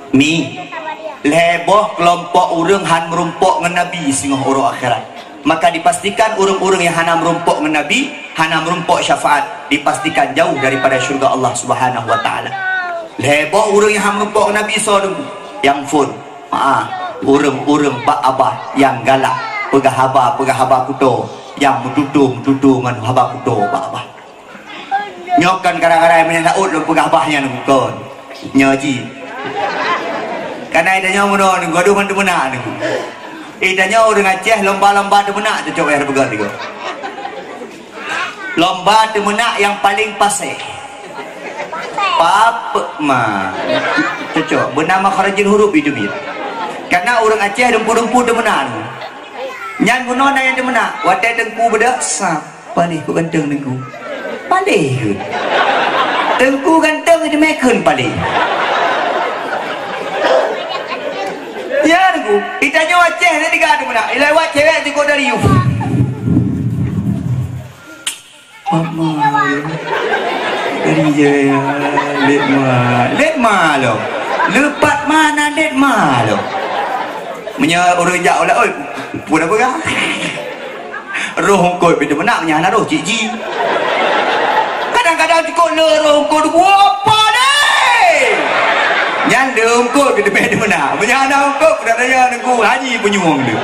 Mi leboh kelompok urang han merumpok dengan Nabi singoh urang akhirat. Maka dipastikan urang-urang yang hana merumpok dengan Nabi, hana merumpok syafaat, dipastikan jauh daripada syurga Allah Subhanahu wa taala. Leboh urang yang han merumpok dengan Nabi yang full. Urang-urang bak abah yang galak, pegah haba kuto, yang mendudu dengan haba kuto bak abah. Nyokan kadang-kadang menyang taut lu pegah abahnya nungkon. Nyoji. Karena idanya mono ning godo man demena ning. Idanya urang Aceh lomba-lomba demena cocok ya begal tigo. Lomba demena yang paling paseh. Pap ma. Cocok bernama kharajin huruf itu dia. Karena orang Aceh dempu-dempu demena. Nyan mono na yang demena. Watai tengku beda sapa ni ku ganteng tengku. Palih. Tengku ganteng itu mekun palih. Ya aku, ditanya Aceh ni tiga ada mana? Lewat cewek tu kau dari you. Mama, dari je, letma lo, lepat mana letma lo? Menyak orang jauh lah, oi, pun apa kah? Roh kau benda mana? Menyak nak roh cik. Kadang-kadang kau roh kau tu apa deh? Yang dengkut ke depan mana? Menyana engkau dah raya nengku haji penyuang dia.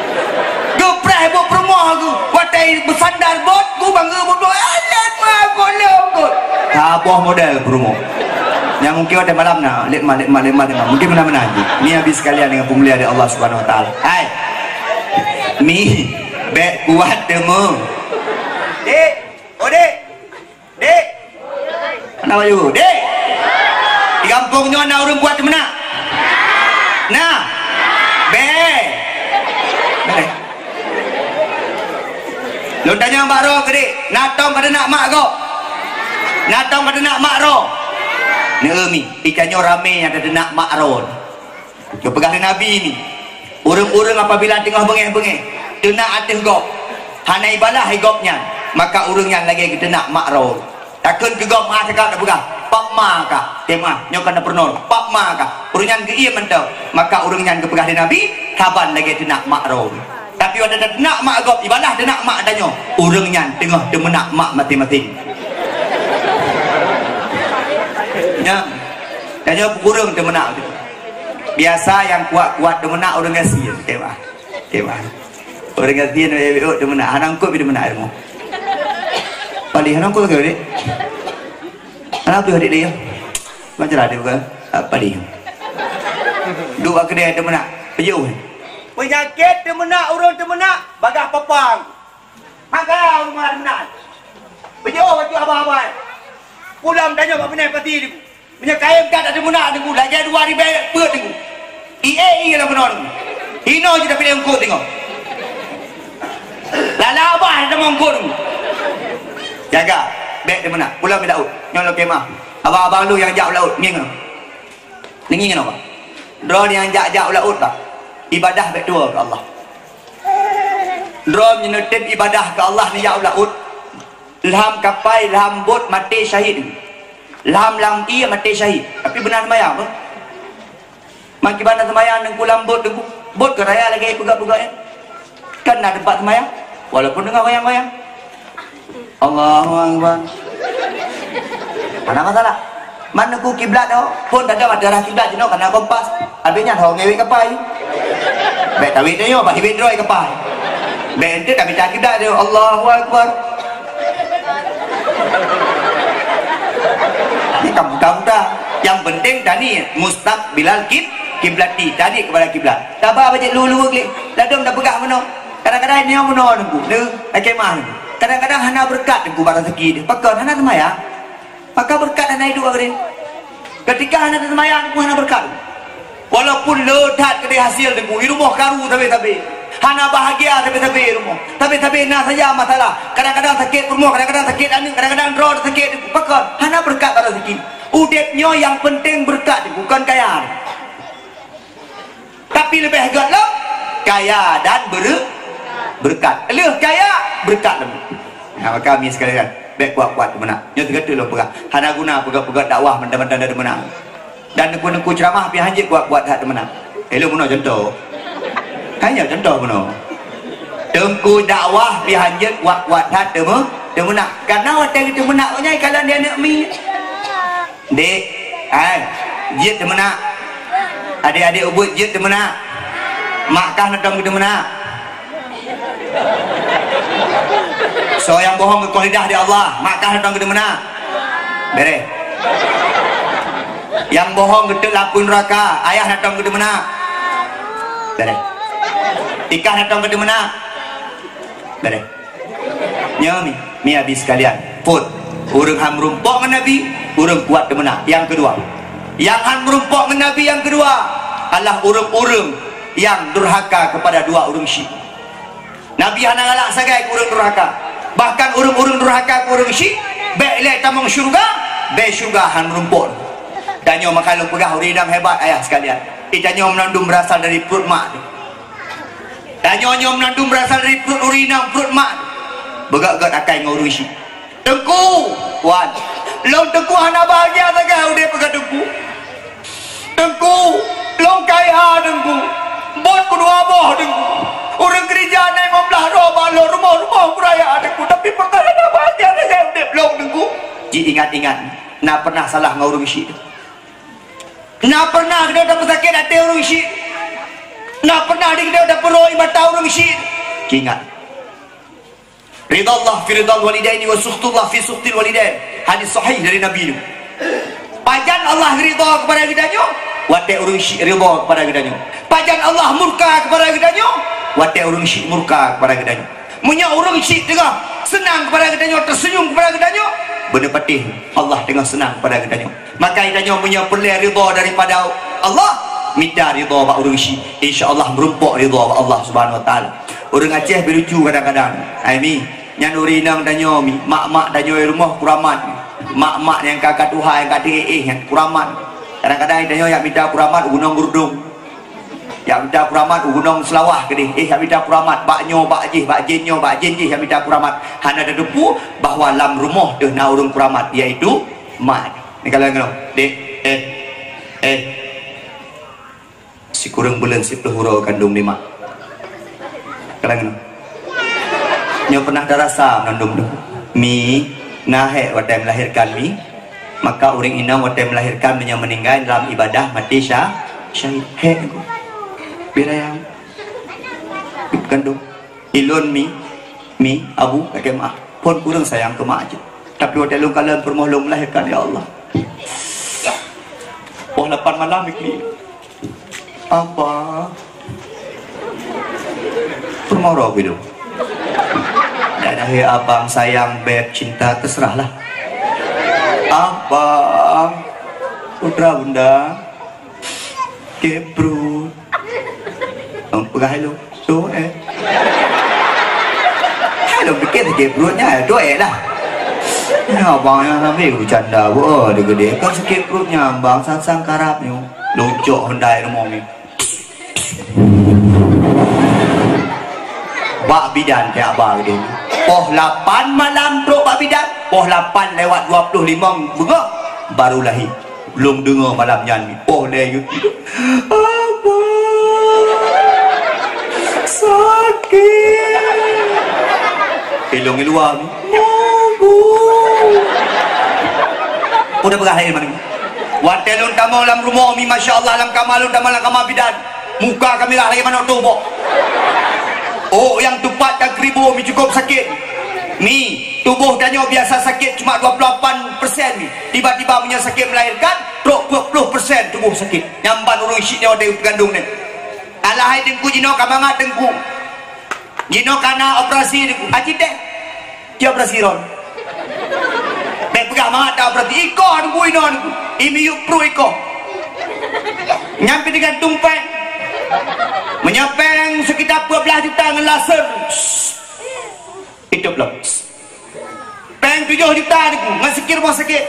Gepreh buat permoh aku. Watai bersandar bot, ku bangga bot. Alat mah kau lengkut. Apa model permoh? Yang mungkin watai malam nak. Let mah. Mungkin mana-mana lagi. Ni habis sekalian dengan pemulihan dari Allah Subhanahu Wa Taala. Hai. Mi, bek kuat demo. Dek, oh dek. Dek. Kenapa you? Dek. Di kampung nyo ana urang buat mana? Nah. Be. Lu tanya Mbak Ro gede, natong kada nak mak kau. Natong kada nak mak Ro. Neumi, ikannya rame yang kada nak mak Ro. Yo pegang Nabi ni. Urang-urang apabila tengah bengeh-bengeh, tenak atas gop. Hana ibalah gopnya, maka urang yang lagi kita nak mak Ro. Takkan ke gop mak cakap dah pegang. Pak ma ka tema nyokan pernol pak ma ka urunyan ke iya mentau maka urunyan ke pegah Nabi kaban lagi tenak makro tapi ada tenak mak gop ibadah tenak mak danyo urunyan tengah demenak mak mati-mati nya danyo urung demenak biasa yang kuat-kuat demenak urung gasih tema urung gasih demenak hanang ko demenak ilmu pali hanang ko ke anak tu adik dia macam ada bukan apa dia dua kedai temena pejuh penyakit temena urang temena bagah papang agak rumah temena pejuh baju abang-abang pulang tanya apa benar pati dia punya kain kat ada temena tengok lagi 2,000 per tengok IAE lah benar hino je dah pilih engkau tengok lala abah ada mengkau tengok jaga beg dia mana? Pulang ke laut. Nyolok kemah. Abang-abang lu yang jauh laut. Nging. Nging apa? Drone yang jauh laut tak? Ibadah beg dua ke Allah. Drone menyutit ibadah ke Allah ni jauh laut. Ilham kapai, ilham bot mati syahid. Ilham lampi mati syahid. Tapi benar semayang apa? Maki bandar semayang dengan kulam bot. Bot ke raya lagi pegak-pegak ya? Kan ada tempat semayang. Walaupun dengar wayang-wayang. Allahu Akbar. Mana masalah? Mana ku kiblat tau? Pun tak ada darah kiblat je no karena kompas. Habisnya hong ngewi kapai. Baik tawit dia yo bagi withdraw kapai. Baik ente tak minta kiblat dia. Allahu Akbar. Ini kamu dah. Yang penting tadi mustaqbilal kiblati tadi kepada kiblat. Sabar baca lulu klik. Ladom dah pegang mana? Kadang-kadang ni yang mana nunggu. Ni akemah. Kadang-kadang hana berkat dengan kubah rezeki dia. Pakar hana semayang. Maka berkat hana hidup agak dia. Ketika hana semayang, aku hana berkat. Walaupun ledat kedai hasil dengan rumah karu tapi. Hana bahagia tapi rumah. Tapi nak saja masalah. Kadang-kadang sakit rumah, kadang-kadang sakit anak, kadang-kadang drone sakit. Pakar hana berkat rezeki. Udetnya yang penting berkat bukan kaya. Tapi lebih hebat lah. Kaya dan berkat. Eleh kaya berkat lebih. Nah, kami sekalian baik kuat-kuat mana. Nyo tiga tu lo pegah. Hana guna pegah-pegah dakwah mentang-mentang ada menang. Dan nengku ceramah pi hanjit buat hak temenan. Hello mono contoh. Hanya contoh mono. Tengku dakwah pi hanjit buat hak temenan. Karena wadah itu menaknya kalau dia nak mi. Dek, jit temenan. Adik-adik ubud jit temenan. Makkah nak temenan. So yang bohong ke lidah di Allah, Makkah nak temenan. Bere. Yang bohong gedek lapun neraka, ayah datang ke mana? Bere. Ikah datang ke mana? Bere. Nyomi, mi habis sekalian. Put, urang ham rumpok dengan Nabi, urang kuat ke mana? Yang kedua. Yang ham rumpok dengan Nabi yang kedua adalah urang-urang yang durhaka kepada dua urang syirik. Nabi hana galak sagai urang durhaka. Bahkan urang-urang durhaka ke urang syirik, baik le tamang syurga, baik syurga ham rumpok. Danyo makalung pegah urinang hebat ayah sekalian. Danyo menandung berasal dari perut mak. Danyo menandung berasal dari perut urinang perut mak. Begak-gak akai ngurusi. Tengku, wan. Long tengku hana bahagia saga udah pegah tengku. Tengku, long kaya tengku. Bon kedua boh tengku. Orang gereja naik membelah rumah kuraya tengku. Tapi perkara hana bahagia saga udah long tengku. Ji ingat-ingat, nak pernah salah ngurusi. Nak pernah kita dapat sakit hati orang syirik. Nak pernah kita dapat peroi mata orang syirik. Ingat. Ridha Allah fi ridha walidaini wa sukhtullah fi sukhtil walidain. Hadis sahih dari Nabi itu. Pajan Allah ridha kepada kitanya, wate orang syirik ridha kepada kitanya. Pajan Allah murka kepada kitanya, wate orang syirik murka kepada kitanya. Munya orang syirik tengah senang kepada kitanya, tersenyum kepada kitanya, benar patih Allah tengah senang kepada kitanya. Maka kitanya punya perlu ridha daripada Allah, minta ridha pak urang syirik, insyaallah merumpok ridha Allah Subhanahu wa taala. Orang Aceh berlucu kadang-kadang. Ai nyan urinang danyo mi, mak-mak danyo rumah kuramat. Mak-mak yang kakak Tuhan yang kata yang kuramat. Kadang-kadang danyo yang minta kuramat gunung gurdung. Yang minta kuramat gunung selawah ke yang minta kuramat baknyo bakjinyo bakjinji yang minta kuramat. Hana ada depu bahawa dalam rumah dah na urang kuramat iaitu mak. Ni kalau ngono, dek, si kurang bulan si peluru kandung lima. Kalau ngono, nyo pernah darasa nandung tu. Mi nahe wadai melahirkan mi, maka orang inang wadai melahirkan yang meninggal dalam ibadah mati syahid. He, birayang, kandung, ilon mi abu kakek mak, pun kurang sayang ke mak aja. Tapi wadai lu kalian permohon melahirkan ya Allah. Oh 8 malam ini apa permoro gitu dan akhir abang sayang beb cinta terserahlah abang putra bunda kebrut pegah hello tu hello bikin kebrutnya tu lah. Ya abang yang sampai bercanda buat dia gede kan sakit perutnya abang sang karapnya luncuk hendai rumah ni bak bidan kayak abang gede poh 8 malam perut bak bidan poh 8 lewat 25 bengak baru lahir belum dengar malamnya ni poh dia YouTube abang sakit ilung luar ni udah berakhir mana ni wadelun tamu dalam rumah mi masya-Allah dalam kamalun dalam kamar bidan muka kami lah lagi mana tu bok oh yang tupat dan kribo mi cukup sakit mi tubuh danyo biasa sakit cuma 28% mi tiba-tiba punya sakit melahirkan 20% tubuh sakit nyamban urung isyiknya ada gandung ni alahai dengku jino kamangat dengku jino kana operasi dengku haji dek dia operasi ron baik pegang mata berarti ikon gue non ini yuk pro ikon nyampe dengan tumpeng menyepeng sekitar 12 juta dengan laser hidup belum peng 7 juta dengan sikir rumah sakit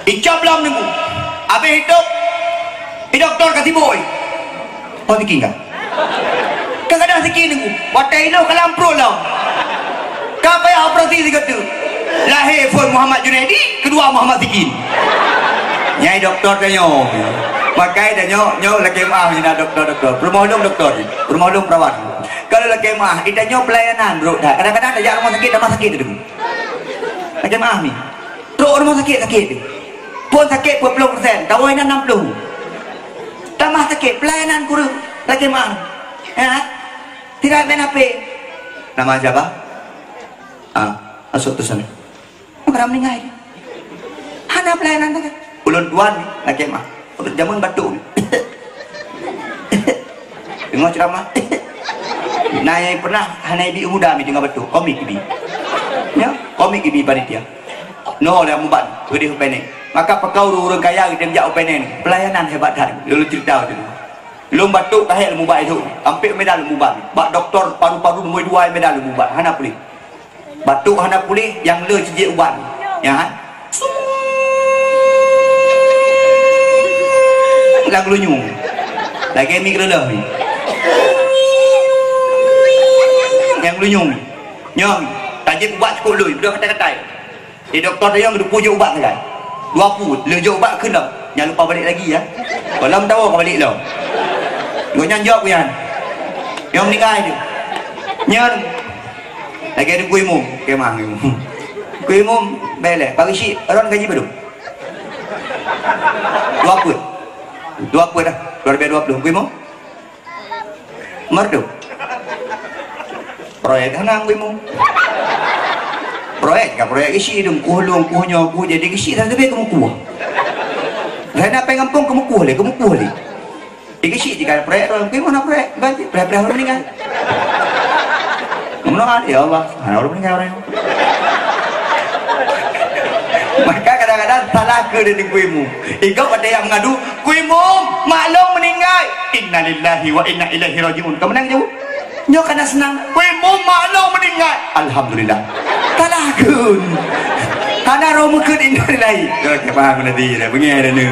icap belum nunggu habis hidup doktor kasih boy oh bikin kan kadang-kadang sikir nunggu wadah ilo kalam pro lah kapa ya operasi sikit tu Lahir pun Muhammad Junaidi, kedua Muhammad Zikin. Nyai doktor dah nyo. Makai dah nyo lagi mah ni doktor. Rumah ulung perawat. Kalau lagi mah kita nyo pelayanan bro. Kadang-kadang dah rumah sakit tu. Lagi mah ni. Teruk rumah sakit. Pun sakit 20%, kawinan 60. Tambah sakit pelayanan kurang. Lagi mah. Ya. Tidak main HP. Nama siapa? Masuk tu sana. Orang meninggal. Hana pelayanan tu kan. Ulun tuan ni, lagi mah. Untuk jamun batu. Tengok ceramah. Naya pernah hana ibi muda mi tengah batu. Komik ibi. Ya, komik ibi panitia. No lah mubat, gede upeneng. Maka pakau orang kaya kita menjak upeneng. Pelayanan hebat dah. Lalu cerita tu. Lum batuk tahir mubat itu. Hampir medal mubat. Bak doktor paru-paru nombor 2 medal mubat. Hana pulih. Batuk hana pulih yang le cicik ubat. Ya. Lagu lunyung. Lagi mi kerela ni. Yang lunyung. Nyong, tajik ubat cukup lui, budak kata-kata. Di doktor dia yang pujuk ubat kan. 20, lejak ubat kena. Jangan lupa balik lagi ya. Kalau tahu kau balik dah. Gua jawab kan. Yang meninggal dia. Nyan. Lagi ada kuih mum, kemah mum. Kuih mum belek, bagi si orang gaji baru. 20 dah. Luar biasa 20. Kuih mum. Merdu. Proyek hanang kuih mum. Proyek isi dum kuhlung kuhnya ku jadi isi dah lebih kamu kuah. Dah nak pengampung kamu kuah le. Isi jika proyek orang kuih mana proyek? Banyak proyek orang meninggal. Menolak ya Allah, orang meninggal orang. Maka kadang-kadang salah ke dari kuimu. Ikut ada yang mengadu, kuimu maklum meninggal. Innalillahi wa inna ilaihi rajiun. Kamu menang jauh? Nyo kena senang. Kuimu maklum meninggal. Alhamdulillah. Salah ke. Hana romu ke innalillahi. Okey faham nanti dah. Bengi dah ni.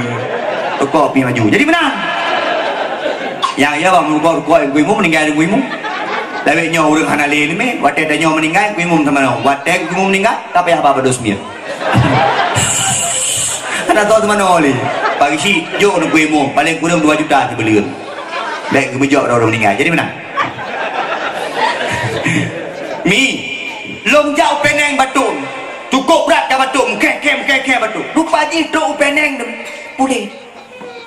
Kau pi maju. Jadi menang. Yang ya bang merubah kuimu meninggal kuimu. Tapi nyo urang hana le ni me, wate dah nyo meninggal kuimu sama no. Wate kuimu meninggal, tapi apa dos mil. Ada tahu teman oli. Pagi si jo nak kuimu, paling kurang 2 juta tu beli. Baik kebejak dah orang meninggal. Jadi mana? Mi, long jauh peneng batu. Cukup berat dah batu, kem batu. Lupa ji tu peneng pulih.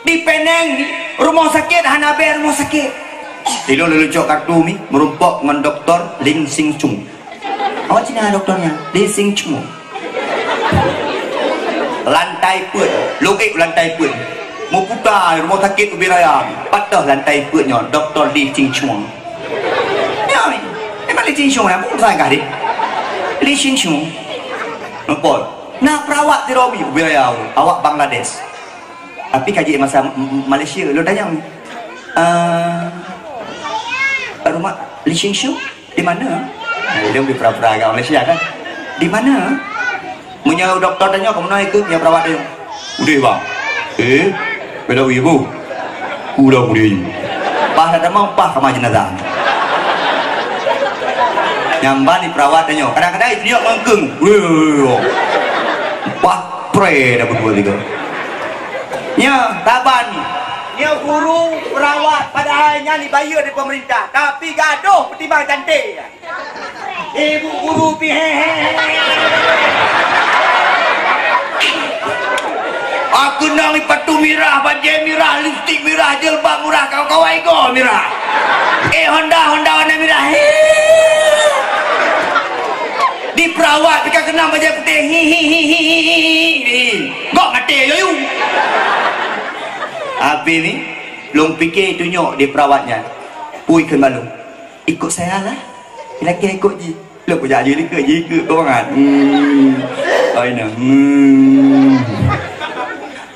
Di peneng ni rumah sakit hana ber rumah sakit. Tilo lalu cok kartu mi merumpok dengan doktor Ling Sing Chung. Awak cina doktornya Ling Sing Chung. Lantai pun, logik lantai pun. Mau putar rumah sakit Ubiraya, patah lantai punnya doktor Ling Sing Chung. Ya ni, memang Ling Sing Chung lah, bukan saya kah dia. Ling Sing Chung. Nampak? Nak perawat di Robi Ubiraya, awak Bangladesh. Tapi kaji masa Malaysia, lo tanya ni. Rumah Lee Sing Shu di mana? Dia di pera-pera agak Malaysia kan? Di mana? Punya doktor tanya kamu nak ikut punya perawat dia. Udah bang. Beda ibu. Udah boleh. Pah ada mau pah sama jenazah. Nyamban di perawat tanya. Kadang-kadang itu dia mengkeng. Pah pre dah berdua tiga. Nya taban ni. Dia guru perawat padahalnya dibayar dari pemerintah tapi gaduh petimbang cantik. Ibu guru pi aku nang patu mirah, baju mirah, lipstik mirah, jilbab murah, kawan-kawan ego mirah. Honda warna mirah. Di perawat dekat kena baju putih. Gok mati yo. Habis ni, long fikir tunjuk dia perawatnya. Pui ke malu. Ikut saya lah. Lelaki ikut je. Lo kau jadi ke kau kan. Ai nah.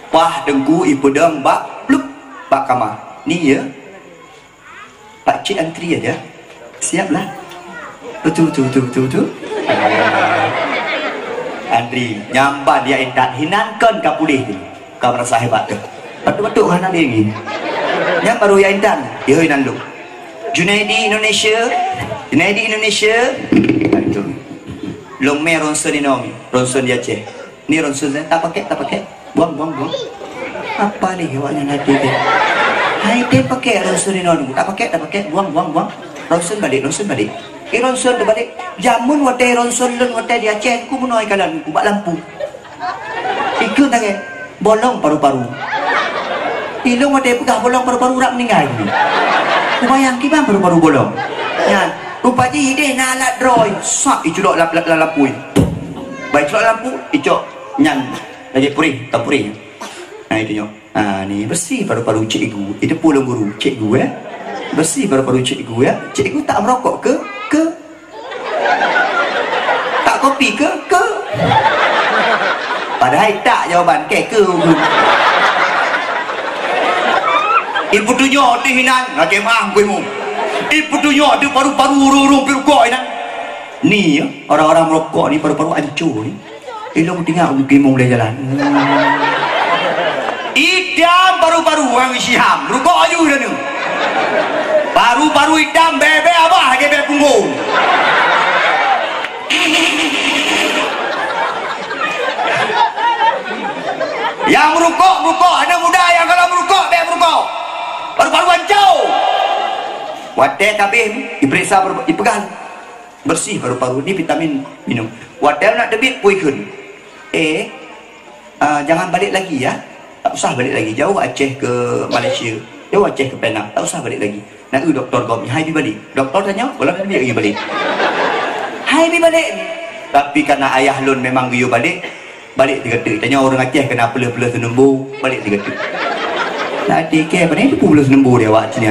Wah dengku ibu deng bak plup bak kamar. Ni ya. Pak cik antri aja. Siaplah. Betul. Antri nyamban dia intan hinankan kapulih ni. Kau merasa hebat tu. Betul kan ada ni. Yang baru yang intan, dia hinan lu. Junaidi Indonesia. Itu. long me ronson ni nomi, ronson dia Aceh. Ni ronson saya tak pakai. Buang. Apa ni hewannya nanti dia? Hai dia pakai ronson ni nomi, tak pakai. Buang. Ronson balik. Ronson dah balik. Jamun watai ronson lun watai dia Aceh. Ku menoi kalan ku bak lampu. Ikut tangan. Bolong paru-paru. Ilung watai pegah bolong paru-paru rak meninggal. Ku bayang kibang paru-paru bolong. Ya. Rupanya ide nak alat droid. Sak icuk lampu. Baik celok lampu, icuk nyan. Lagi puri, tak puri. Nah itu nyo. Ni bersih paru-paru cikgu. Itu pulang guru cikgu Bersih paru-paru cikgu Cikgu tak merokok ke? Tak kopi ke? Padahal tak jawaban ke. Ibu tunjuk di hinan, nak kemah gue mu. Ibu tunjuk di paru-paru urung pirukok hinan. Ni orang-orang merokok ni paru-paru hancur ni. Ilmu tinggal gimung dia jalan. Idam paru-paru orang Syiham, rukok aju dah ni. Paru-paru idam bebe abah ke bebe punggung. Yang merukok, anak muda yang kalau merukok, bebe merukok. Paru-paru hancur. Wadah tabim, diperiksa dipegang. Bersih paru-paru ni vitamin minum. Wadah nak debit puikun. Jangan balik lagi ya. Tak usah balik lagi. Jauh Aceh ke Malaysia. Jauh Aceh ke Penang. Tak usah balik lagi. Nak doktor gom. Hai pergi balik. Doktor tanya, boleh tak pergi balik? Hai pergi balik. Tapi karena ayah lun memang guyu balik. Balik 3 detik. Tanya orang Aceh kena pela-pela senembur. Balik 3 detik. Nak dikir apa ni? Itu pula senembur dia awak sini.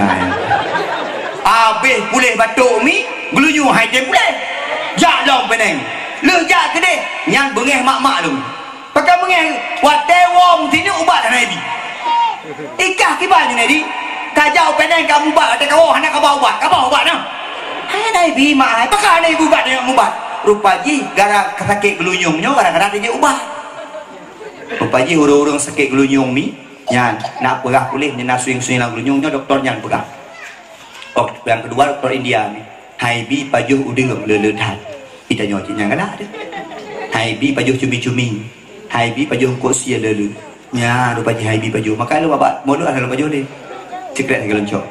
Habis pulih batuk mi. Gelunyu hai dia pulih. Jak long peneng. Lejak ke dia. Yang bengeh mak-mak lu. Pakai bengeh. Watai wong sini ubat dah Nabi. Ikah kibanya Nabi. Kajau peneng kamu ubat. Ada kau anak kau ubat. Kau ubat nah. Hai Nabi mak hai. Pakai Nabi ubat dengan ubat. Rupaji gara sakit gelunyungnya gara-gara dia ubat. Rupaji urung-urung sakit gelunyung mi. Yang nak perah pulih ni nak swing-swing lang gelunyungnya doktor yang perah. Oh, yang kedua doktor India ni. Hai bi pajuh udeng lelehan. Kita nyocin yang kena ada. Hai bi pajuh cumi-cumi. Hai bi pajuh kursi lele. Nya rupanya hai bi pajuh. Maka lu bapak modal ada pajuh ni. Secret ke loncok.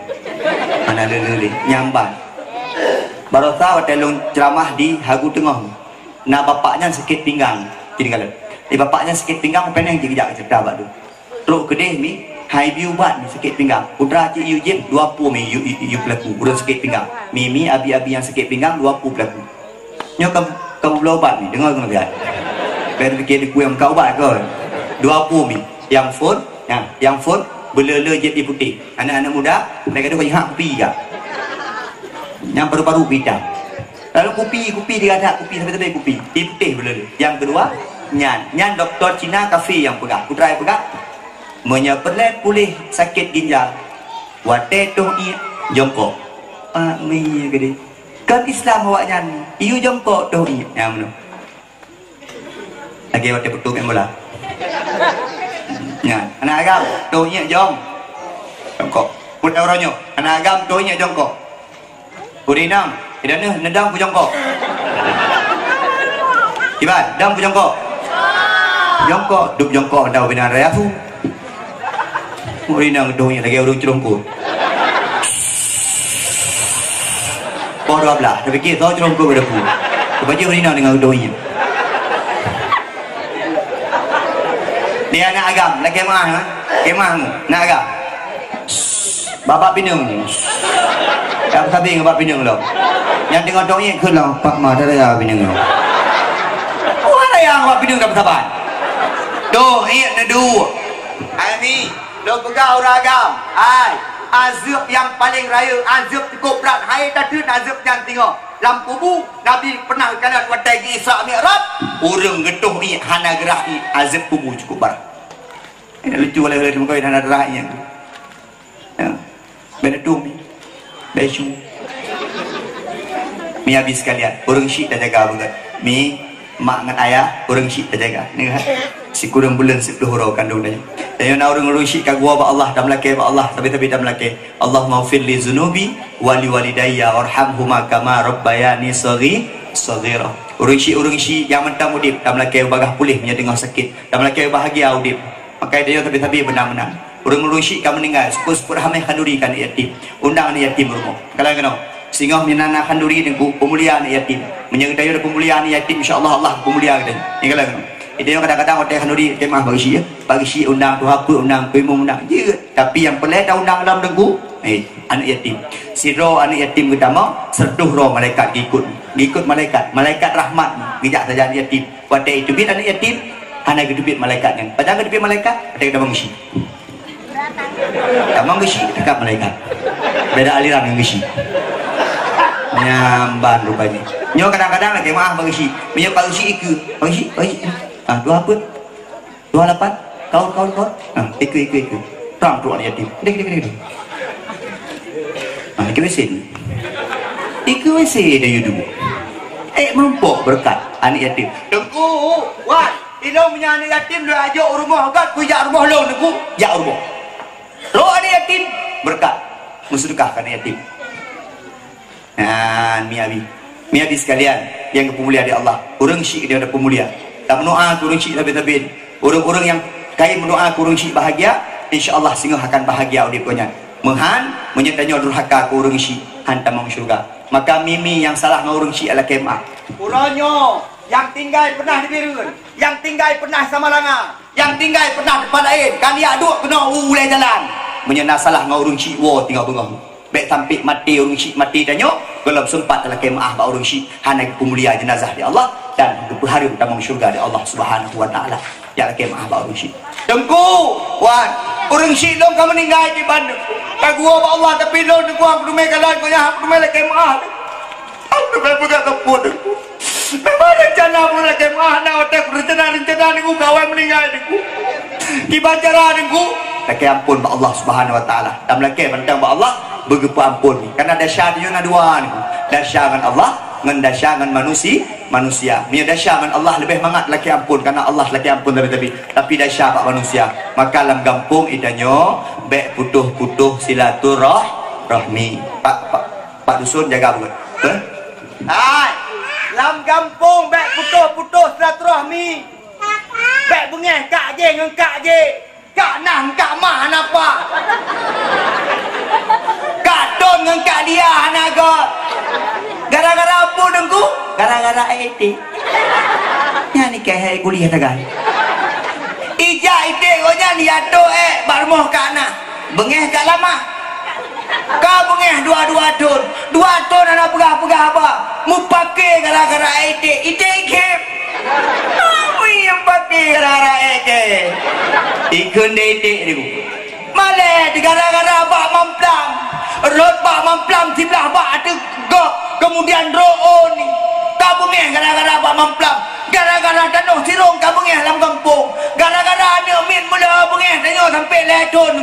Mana lele nyamban. Baru tahu telung ceramah di Hagu Tengah. Nah bapaknya sakit pinggang. Jadi kalau di bapaknya sakit pinggang peneng jejak cerita bak tu. Teruk kedeh mi hai bi ubat ni sakit pinggang. Putra cik Yujin 20 mi you pelaku. Urang sakit pinggang. Mimi abi-abi yang sakit pinggang 20 pelaku. Nyo kamu belum ubat ni, dengar ke lihat. Biar fikir aku yang kau ubat ke. 20 mi. Yang phone belele jet di putih. Anak-anak muda mereka tu kau hak kopi ke. Yang paru-paru hitam. Lalu kopi dia ada kopi sampai kopi. Di putih belele. Yang kedua nyan doktor Cina kafe yang pegang. Putra yang pegang. Menyepelek pulih sakit ginjal. Wate tu jongkok. Mi gede. Kan Islam awaknya iu jongkok tu yang mana? Lagi wate betul yang bola. Ya, anak agam tu jongkok. Put orangnya. Anak agam tu jongkok. Kurinam, tidak nedang pu jongkok. Iban, dang pu jongkok. Jongkok, duk jongkok dah benar raya tu. Kurinam donya lagi orang cerongko. Pau 12, dah fikir tahu cerongko pada pu. Baju kurinam dengan donya. Dia anak agam, nak kemah nak agam. Bapak pinung. Tak sabi dengan bapak pinung lo. Yang tengok donya ke lah Pak Ma dah raya pinung lo. Wah yang bapak pinung dah bersabar. Doh, iya nedu. Ami, do pegang orang agam. Ai, azab yang paling raya, azab cukup berat. Hai tadi azab yang tengok. Lampu bu, Nabi pernah kena watai Isra Mi'raj. Urang getuh ni hana gerah ni azab kubu cukup berat. Ini lucu oleh muka hana gerahnya. Ya. Benetung ni. Besu. Mi habis sekalian. Urang syik dah jaga banget. Mi mak dengan ayah urang syik dah jaga. Ni kan. Si kurang bulan 10 hurau kandung dah. Dan yang urang syik ka gua ba Allah dah melaki ba Allah tapi dah melaki. Allahumma fir li zunubi wa li walidayya warhamhuma kama rabbayani saghira. Urung syik yang mentang udip dan melakai bagah pulih punya tengah sakit dan melakai bahagia udip. Maka dia tapi benar-benar urung syik kan meninggal sepuluh hamil kanduri kan yatim. Undang anak yatim rumah. Kalau kena sehingga menanah kanduri dengan pemuliaan yatim. Menyertai pemuliaan yatim insya-Allah Allah pemuliaan dan. Ini kalau kena. Itu yang kadang-kadang hotel kanduri kemah bagi syik undang tu apa undang pemung undang. Je. Tapi yang pelik dah undang dalam dengku anak yatim. Siro anak yatim pertama sertuh roh malaikat ikut malaikat rahmat ngejak saja anak yatim. Pada itu bit anak yatim anak kedubit malaikat kan. Pada kedubit malaikat ada yang damang gisi. Damang gisi dekat malaikat. Beda aliran dengan gisi. Nyamban rupanya. Nyo kadang-kadang lagi maaf bagi gisi. Minyak bagi gisi ikut. Bagi. Dua apa? 28. Kawan. Ikut. Terang tu anak yatim. Dek. Ikut WC dia yudu. Menumpuk berkat anak yatim. Dengku, wan, ilong punya anak yatim dia ajak rumah agak ku jak rumah long dengku, jak rumah. Lo anak yatim berkat, bersedekah anak yatim. Nah, miabi sekalian yang kepemuliaan di Allah. Orang syik dia ada pemulia. Tak mendoa kurang syik tapi orang-orang yang kaya mendoa kurang syik bahagia, insya-Allah singgah akan bahagia udipnya. Mehan menyertanya durhaka ke urung syik hantam masuk syurga. Maka mimi yang salah dengan urung syik adalah kemah. Uronyo yang tinggal pernah di Birun, yang tinggal pernah sama langa, yang tinggal pernah depan lain, kali aduk kena ulai jalan. Menyena salah dengan urung syik wo tinggal bengah. Baik tampik mati urung syik mati danyo, kalau sempat adalah kemah ba urung syik hana pemulia jenazah di Allah dan berhari utama syurga di Allah Subhanahu wa taala. Ya kemah ba urung syik. Tengku, wan, urung syik long kamu meninggal di Bandung. Kagua ba Allah tapi long tu aku dumai kalan ko nya aku dumai la kemah. Aku dumai buka teput. Memang rencana pun la kemah na otak rencana ni ku kawan meninggal ni ku. Ki bacara ni ku. Laki ampun ba Allah Subhanahu wa taala. Dan laki bentang ba Allah begepu ampun ni. Karena dahsyat dia na dua ni ku. Dahsyat dengan Allah dengan dahsyat dengan manusia. Punya dahsyat dengan Allah lebih mangat laki ampun karena Allah laki ampun tapi dahsyat pak manusia. Maka dalam kampung idanyo bek putuh silaturahmi. Pak dusun jaga betul. Hai. Dalam kampung bek putuh silaturahmi. Bek bengeh kak je dengan kak je. Kak nah kak mah napa? Kak don dengan kak dia naga. Gara-gara apa dengku? Gara-gara IT. Nya ni kehai kuliah tagai. Ija IT gonya ni ato barmoh kana. Bengeh kak lama. Kau bengeh dua ton. 2 ton ana pegah-pegah apa? Mu pakai gara-gara IT. IT game. Oi yang pakai gara-gara IT. Ikun IT ni. Male gara-gara bak mamplam. Rot bak mamplam sebelah bak ada gok. Kemudian roon ni kabungeh gara-gara bak mamplam, gara-gara danuh sirong kabungeh dalam kampung, gara-gara ada min mula bengeh tanya sampai ledon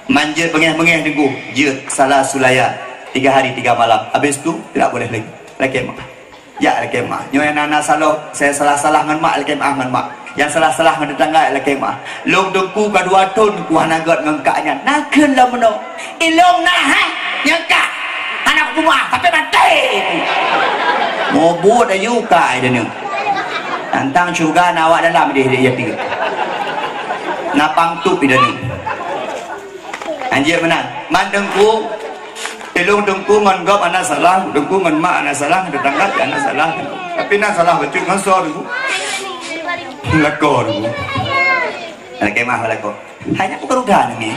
manjat bengeh tunggu je salah sulaya 3 hari 3 malam. Habis tu tidak boleh lagi mak ya lagi mak nyoy nana salah saya salah dengan mak lagi dengan mak yang salah dengan tetangga lagi mak long dengku ka 2 ton ku hanagat ngengkaknya nakeun lah meno ilong nah nyangka anak rumah tapi nanti mau buat aja ukai dia ni tantang syurga nawak dalam dia tiga napang tu dia ni anjir menang mandengku ilung dengku menggap anak salah dengku menmak anak salah tetangga anak salah tapi nak salah betul ngasor dengku lakor dengku nak kemah lakor hanya bukan udah ni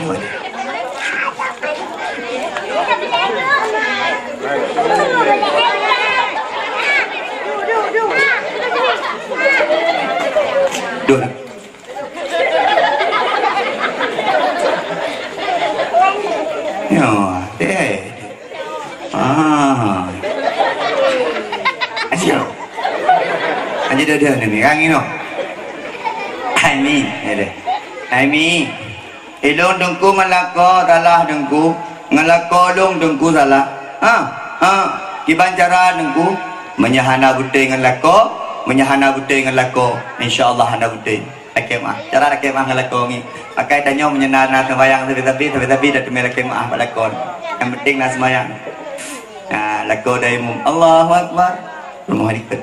Dua. Ya, Aja dah ni kang ino. Aimi. Ilong dengku ngalako salah dengku, ngalako long dengku salah. Kiban cara dengku menyahana butai ngalako, menyahana butai ngalako. Insyaallah hana butai. Akemah. Cara akemah ngalako ni. Pakai tanya menyenana sembahyang tapi dah temel akemah balakon. Yang penting nak sembahyang. Lako dari Allahu Akbar. rumah dikit.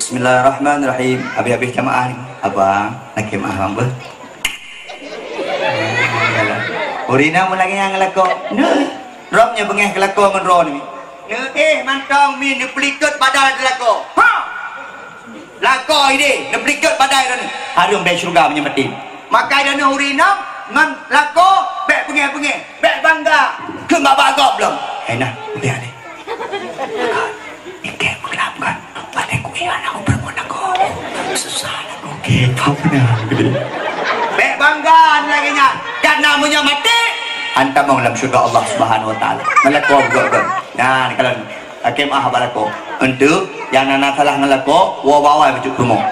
Bismillahirrahmanirrahim. Habis-habis jamaah ni. Abang, nak kemah hamba. Urina mulai yang ngelakok. Robnya bengeh kelakok menro ni. Mantang mi neplikut badai kelakok. Lakok ini neplikut badai ni. Harum be syurga punya mati. Makai dana urina ngan lakok be bengeh-bengeh, be bangga. Ke baba agak belum? Nah, dia ni. Ikut berkelapkan. Pada ku ian aku berbuat aku. Susah aku kita punya. Be bangga lagi nya. Dan namanya mati. Anta mau dalam syurga Allah Subhanahu Wa Taala. Melakok juga. Nah, kalau kemah balako. Untuk yang nana salah ngelakok, bawa baju rumah.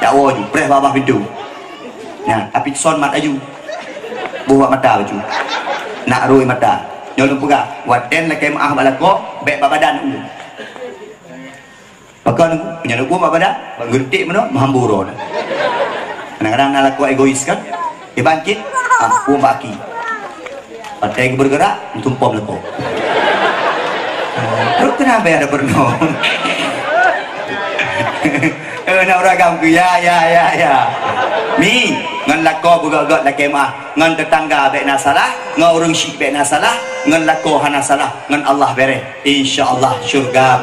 Tak wajib, preh bawah pintu. Nah, tapi son mat aju. Buat mata baju. Nak rui mata. Nyolong pegah. Waten la kemah balako, bek badan. Pakai punya lupa badan, gertik mana, mahamburo. Kadang-kadang nalako egois kan? Dia bangkit, buang baki. Partai bergerak, tumpah meleko. Terus kenapa ada pernah? Nak beragam ke? Ya. Mi, ngan lako bergerak nak kemah, ngan tetangga bek nasalah, ngan orang syik bek nasalah, ngan lako hana salah, ngan Allah beres. InsyaAllah syurga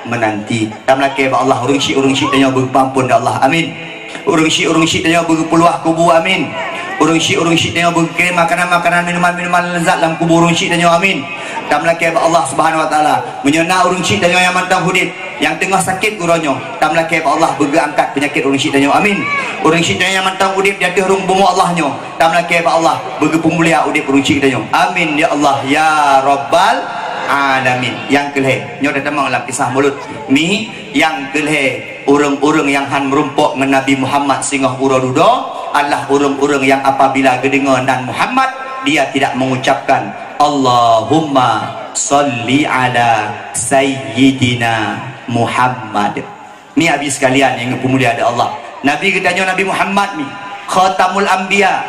menanti. Tam laki Allah orang syik tanya berpampun dah Allah. Amin. Orang syik tanya berpeluah kubur. Amin. Orang syik tanya berkirim makanan minuman lezat dalam kubur orang syik tanya. Amin. Tam laki Allah Subhanahu Wa Taala menyena orang syik tanya yang mantang hudit, yang tengah sakit guronyo. Tam laki Allah berangkat penyakit orang syik tanya. Amin. Orang syik tanya yang mantang hudit dia terung bumu Allahnya. Tam laki Allah berpemulia hudit orang syik tanya. Amin ya Allah ya Rabbal Alamin. Yang kelih nyo dah temang dalam kisah mulut mi yang kelih urang-urang yang han merumpok dengan Nabi Muhammad singah ura-duda adalah urang-urang yang apabila gedengar dan Muhammad dia tidak mengucapkan Allahumma salli ala sayyidina Muhammad. Ni habis sekalian yang pemulia ada Allah. Nabi katanya Nabi Muhammad ni khatamul anbiya,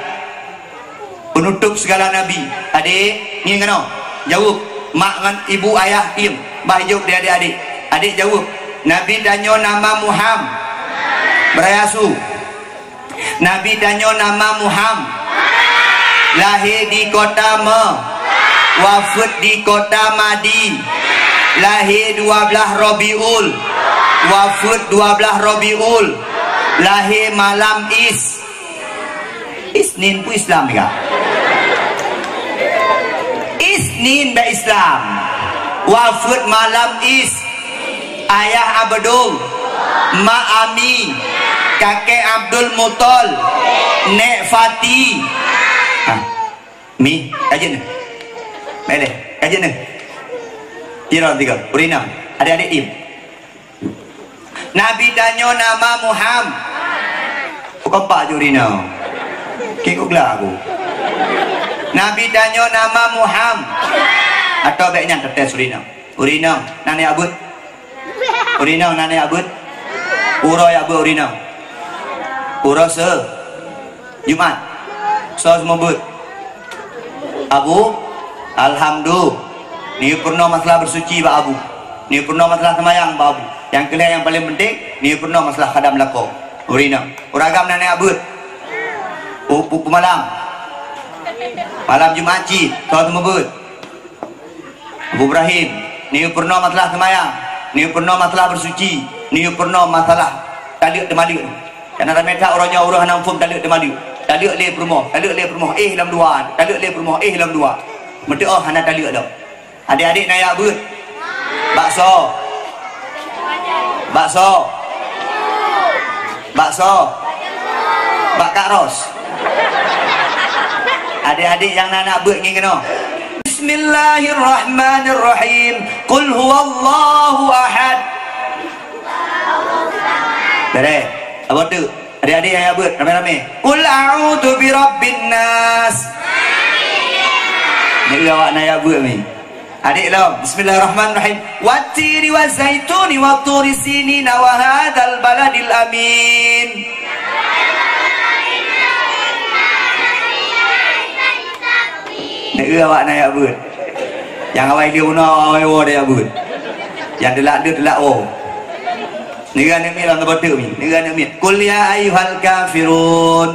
penutup segala nabi. Adik ni kena jawab. Mak dengan ibu ayah diam. Bah jawab dia adik. Adik jawab. Nabi tanya nama Muhammad. Berayasu. Nabi tanya nama Muhammad. Lahir di kota wafat di kota Madi. Lahir 12 Rabiul. Wafat 12 Rabiul. Lahir malam Isnin pun Islam juga. Isnin ba Islam. Wafat malam Ayah Abdul, Mak Ami, kakek Abdul Mutol, Nek Fati. Mi, kajian ni. Boleh, kajian ni. Tiga, Urina. Adik-adik diam. Nabi tanya nama Muhammad. Kau pak je Urina. Kau gelap aku. Nabi tanya nama Muhammad. Atau baiknya tetes Urina. Nani abut. Urina nani abut. Ura ya abut Urina. Ura Jumat. Semua but. Abu. Alhamdulillah. Ni pernah masalah bersuci ba Abu. Ni pernah masalah semayang ba Abu. Yang kelih yang paling penting ni pernah masalah khadam lako. Urina. Uragam nani abut. Malam. Malam Jumat Cid. Semua but. Abu Ibrahim. Ni pernah masalah semayang. Ni pernah masalah bersuci. Ni pernah masalah taliuk temaliuk. Karena ramai tak orangnya orang hanam fum taliuk temaliuk. Taliuk le perumah. Dalam dua. Taliuk le perumah. Dalam dua. Mesti hana taliuk dah. Adik-adik naik abut. Bakso. Bakak ros. Adik-adik yang nak abut ni kena. Bismillahirrahmanirrahim. Qul huwallahu ahad. Beres. Apa tu? Adik-adik yang abut ramai-ramai. Qul a'udzu birabbin nas. Ni awak nak abut ni. Adik lah. Bismillahirrahmanirrahim. Wattiri wazaituni watturi sinina wa hadzal baladil amin. Ni awak nak abut. Yang awal dia guna awal dia abut. Yang delak oh. Nega nak mit dalam betul ni. Nega nak mit. Qul ya ayyuhal kafirun.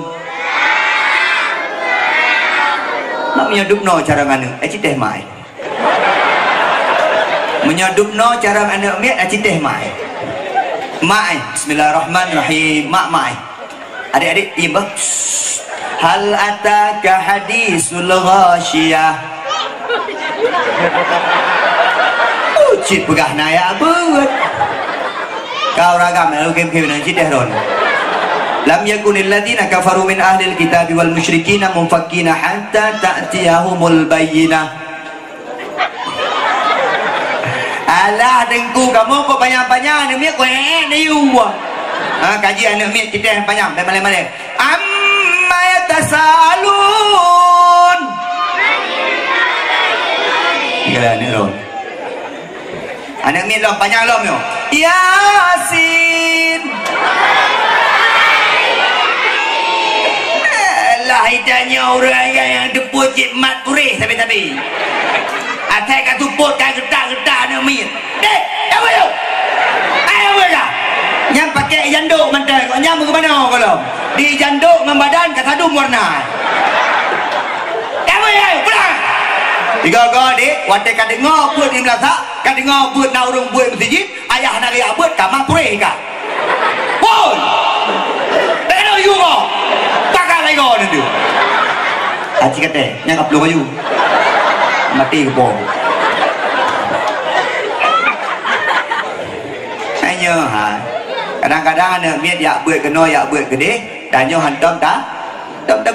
Nak menyadupno cara mana? Citeh mai. Menyadupno cara mana mit citeh mai. Mai. Bismillahirrahmanirrahim. Mai. Adik-adik iba. Hal ataka hadisul ghasyiyah. Cik pegah naya buat. Kau ragam lalu kem-kem nan citeh ron. Lam yakunil ladina kafaru min ahlil kitab wal musyrikina munfakkina hatta ta'tiyahumul bayyinah. Alah dengku kamu kok banyak-banyak ni kau ni uwa. Kaji anak mi citeh banyak male-male. Amma yatasalun. Gila ni ron. Anak mi lom banyak lom yo. Yasin. Lah hidanya orang yang deput cik mat purih tapi. Atai kat tuput kan getah-getah nak mi. Dek, apa yo? Ayo beja. Yang pakai janduk mantai kau nyam ke mana kalau? Di janduk membadan kat sadum warna. Apa yo? Pulang. Tiga dek, watai kat dengar buat ni melasa, kat dengar buat nak urung buat masjid, ayah nak riak buat kamar purih kah? Pun. Tak ada you kau. Pakai lagi kau nanti. Aci kata, yang upload kayu. Mati ke bom. Hanya kadang-kadang anak miat yak buat kena yak buat gede, dan nyo hantam tak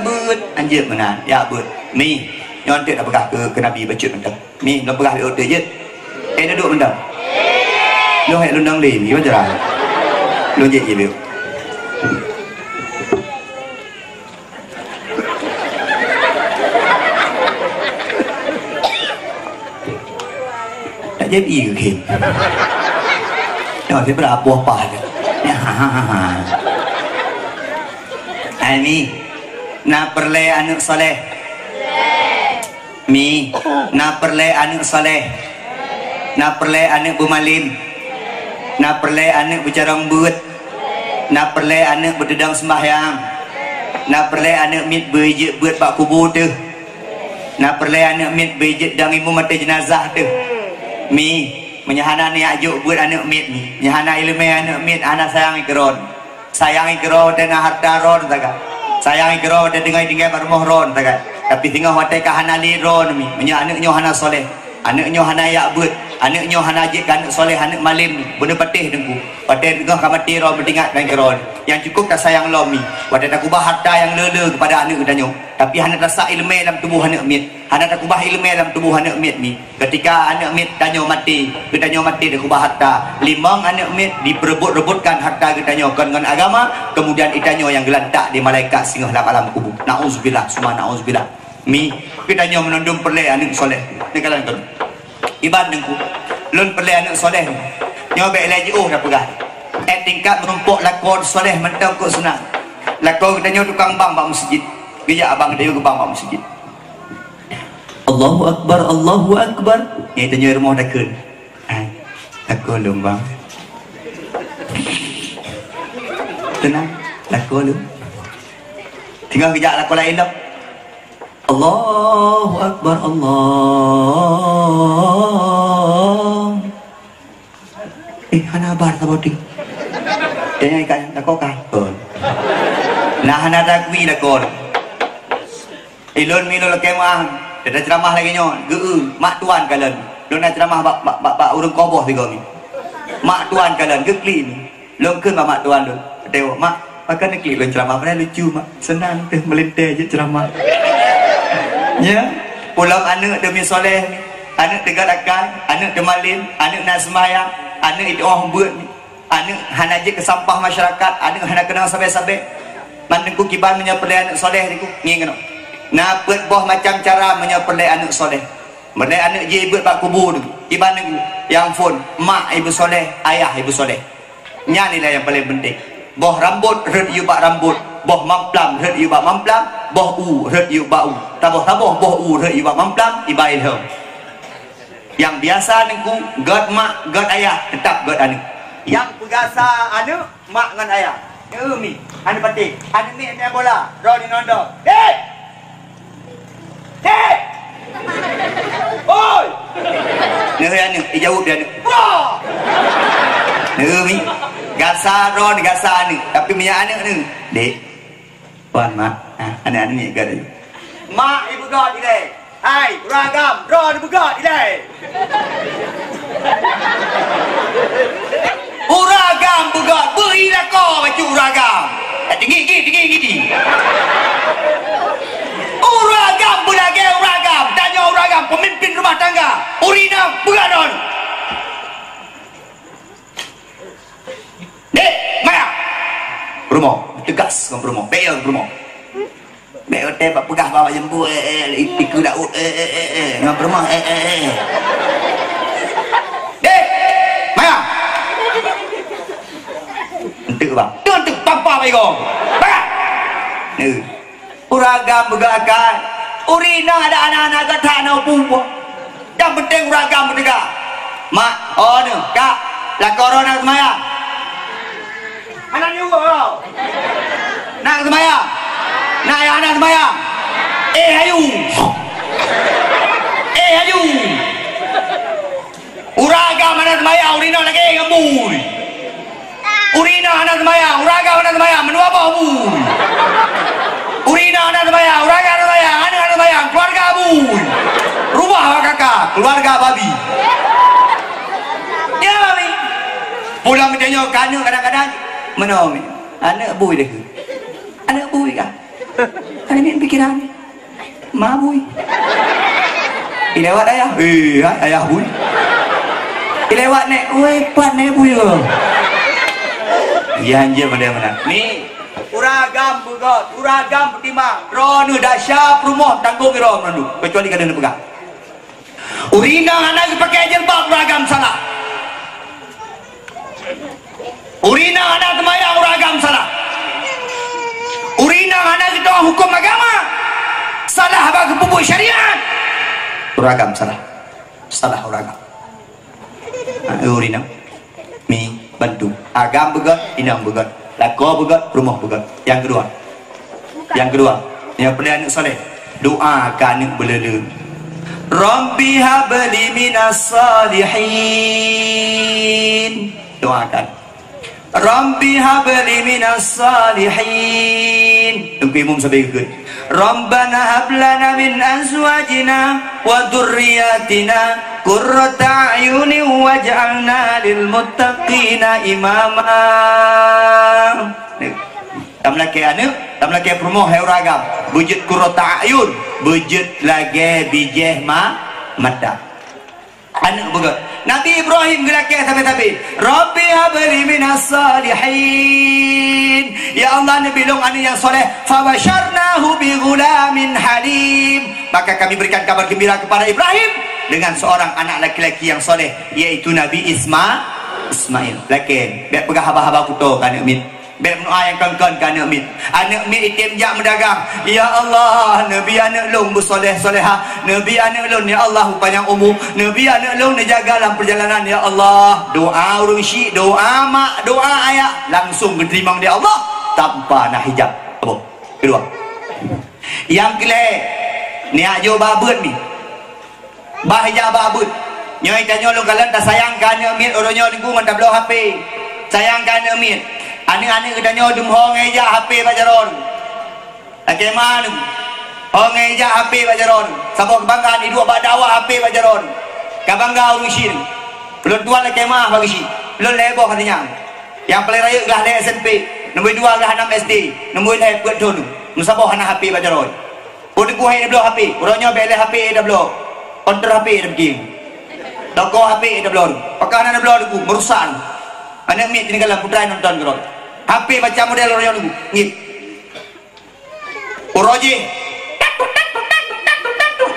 buat anjir mana yak buat. Mi nyontek nak pegah ke Nabi baca mentang. Mi nak pegah dia je. Duduk mentang. Lu hek lundang li, ni macam mana? Lu je je. Tak jadi ke Kim? Dia berapa apa dia? Ini nak perle anak soleh. Mi nak perle anak soleh. Nak perle anak bumalin. Nak perle anak bercarang but. Nak perle anak berdedang sembahyang. Nak perle anak mit berjet buat pak kubur tu. Nak perle anak mit berjet dang imu mati jenazah tu. Mi menyahana ni ajuk buat anak mit ni. Menyahana ilmu anak mit anak sayang ikron. Sayang ikron dengan harta ron taga. Sayang ikron dengan tinggal rumah ron taga. Tapi tinggal watai kahana li ron mi. Menyah anak nyo hana soleh. Anak nyo hana yak buat. Anak nyo hana ajik anak soleh anak malim ni. Benda patih dengku. Watai tengah kamati ron berdingat dengan ikron. Yang cukup tak sayang lo mi. Watai tak kubah harta yang lele kepada anak kita nyo. Tapi hana rasa ilmu dalam tubuh anak mit. Hana tak kubah ilmu dalam tubuh anak mit ni. Ketika anak mit tanyo mati, kita nyo mati dia kubah harta. Limang anak mit diperebut-rebutkan harta kita nyo dengan agama, kemudian itanyo yang gelantak di malaikat singgah dalam alam kubur. Nauzubillah, semua nauzubillah. Mi kita nyo menundung perle anak soleh. Ni kalan tu. Iban dengku. Lun perle anak soleh. Nyo baik lagi dah pegah. Tingkat menumpuk lakon soleh mentang kok senang. Lakon kita nyo tukang bang masjid. Gejak abang dia ke bang masjid. Allahu Akbar, Allahu Akbar. Yang tanya rumah dah kun. Lakon lu bang. Tenang, lakon lu. Tinggal kejap lakon lain dah. Allahu Akbar, Allah. Hana bar tak bodi. Dia ikan lakon kan. Nah hana takwi lakon. Ilun milo lekemah. Dia ceramah lagi nyo. Mak tuan kalian. Lu nak ceramah bak urung koboh tiga ni. Mak tuan kalian gekli ni. Lu keun mak tuan lu. Tengok mak, makan nekli lu ceramah pada lucu mak. Senang tu melintir je ceramah. Ya. Pulang anak demi soleh ni. Anak tegak akan, anak demalin, anak nak sembahyang, anak itu orang buat ni. Anak hana je ke sampah masyarakat, anak hana kenal sampai-sampai. Mandengku kiban menyepelai anak soleh ni ku. Ngin kena. Nak buat boh macam cara menyepelai anak soleh. Berdai anak je buat pak kubur tu. Iban aku yang phone mak ibu soleh, ayah ibu soleh. Nya ni lah yang paling penting. Boh rambut red you bak rambut, boh mamplam red you bak mamplam, boh u red you bak u. Taboh boh u red you bak mamplam ibail hem. Yang biasa nengku god mak god ayah tetap god anu. Yang pegasa anu mak dengan ayah. Mi anu penting. Anu mi main bola. Ro di nondo. Hei. Hei. Oi. Neu anu jauh dia anu. Bro. Neu mi gasa ro gasa anu tapi minyak anu anu. Dek. Puan mak. Anu ni god. Mak ibu god ile. Hai, ragam, ro di buka ile. Uragam buka, beri lah kau baju uragam. Tinggi. Uragam bulage uragam, tanya uragam pemimpin rumah tangga. Urina buka don. Dek, mana? Rumah, tegas kau rumah, bayar rumah. Baik hotel pak pegah bawa jembu ikut dak ngam rumah Maya entuk bang entuk papa baik kau bang uragam begakan urina ada anak-anak kata nak pupu yang penting uragam bertegak mak oh ni kak lah corona semaya anak ni kau nak semaya nak ayah anak sembahyang. Hayu. Uragam anak sembahyang, urina lagi ngembul. Urina anak sembahyang, uragam anak sembahyang, menua bau. Urina anak sembahyang, uragam anak sembahyang, anak sembahyang, keluarga abul. Rumah kakak, keluarga babi. Ya babi. Pulang bertanya kana kadang-kadang menua mi. Anak bui dah ke? Anak bui kah? Ada ni pikiran mabui ilewat ayah ayah bui ilewat nek pat nek bui ke ya anjir mana ni uragam bugot uragam pertimang ronu dasyap rumah tanggung ro mendu kecuali kada nak pegang urina anak pakai jilbab uragam salah urina anak temayang uragam salah urina anak kita hukum agama salah bagi pupuk syariat uragam salah uragam urina mi bantu agam begat inang begat lako begat rumah begat yang kedua yang pilihan soleh doa kan belele Rabbi habli minas salihin doakan Rabbi habli minas salihin tunggu imam sampai ikut Rabbana hablana min azwajina wa dhurriyyatina qurrata a'yunin waj'alna lil muttaqina imama tamlake anu tamlake promo heuragam bujud qurrata a'yun bujud lagi bijeh mata anak begat Nabi Ibrahim gelake sampai Rabbi habli minas salihin ya Allah Nabi long anu yang soleh fabasyarnahu bi ghulamin halim maka kami berikan kabar gembira kepada Ibrahim dengan seorang anak laki-laki yang soleh yaitu Nabi Ismail laki biar pegah haba-haba kuto kan amin biar menua yang kawan-kawan kan amin anak mi itim jak mendagang ya Allah Nabi anak long bersoleh soleha Nabi anak long ya Allah panjang umur Nabi anak long jaga dalam perjalanan ya Allah doa urung syik doa mak doa ayah langsung diterima oleh Allah tanpa nak hijab apa kedua yang kelih ni ajo babut ni bah hijab babut nyoi tanya long kalian tak sayang kan amin orangnya lingkungan tak belah HP sayang kan amin ani-ani kedanya dum hong eja HP bajaron ake manu hong eja HP bajaron sabok kebanggaan di dua badawa HP bajaron kabangga urusin belum dua lagi mah bagi si belum lebo katanya yang paling raya lah le SMP nombor 2 lah 6 SD nombor 1 buat dulu musabah anak HP bajaron pun ku hai belum HP orangnya bele HP dah belum kontrol HP dah begini toko HP dah belum pakanan dah belum ku merusak anak mit ini kalau putra nonton gerot HP macam model orang nunggu ngit uroji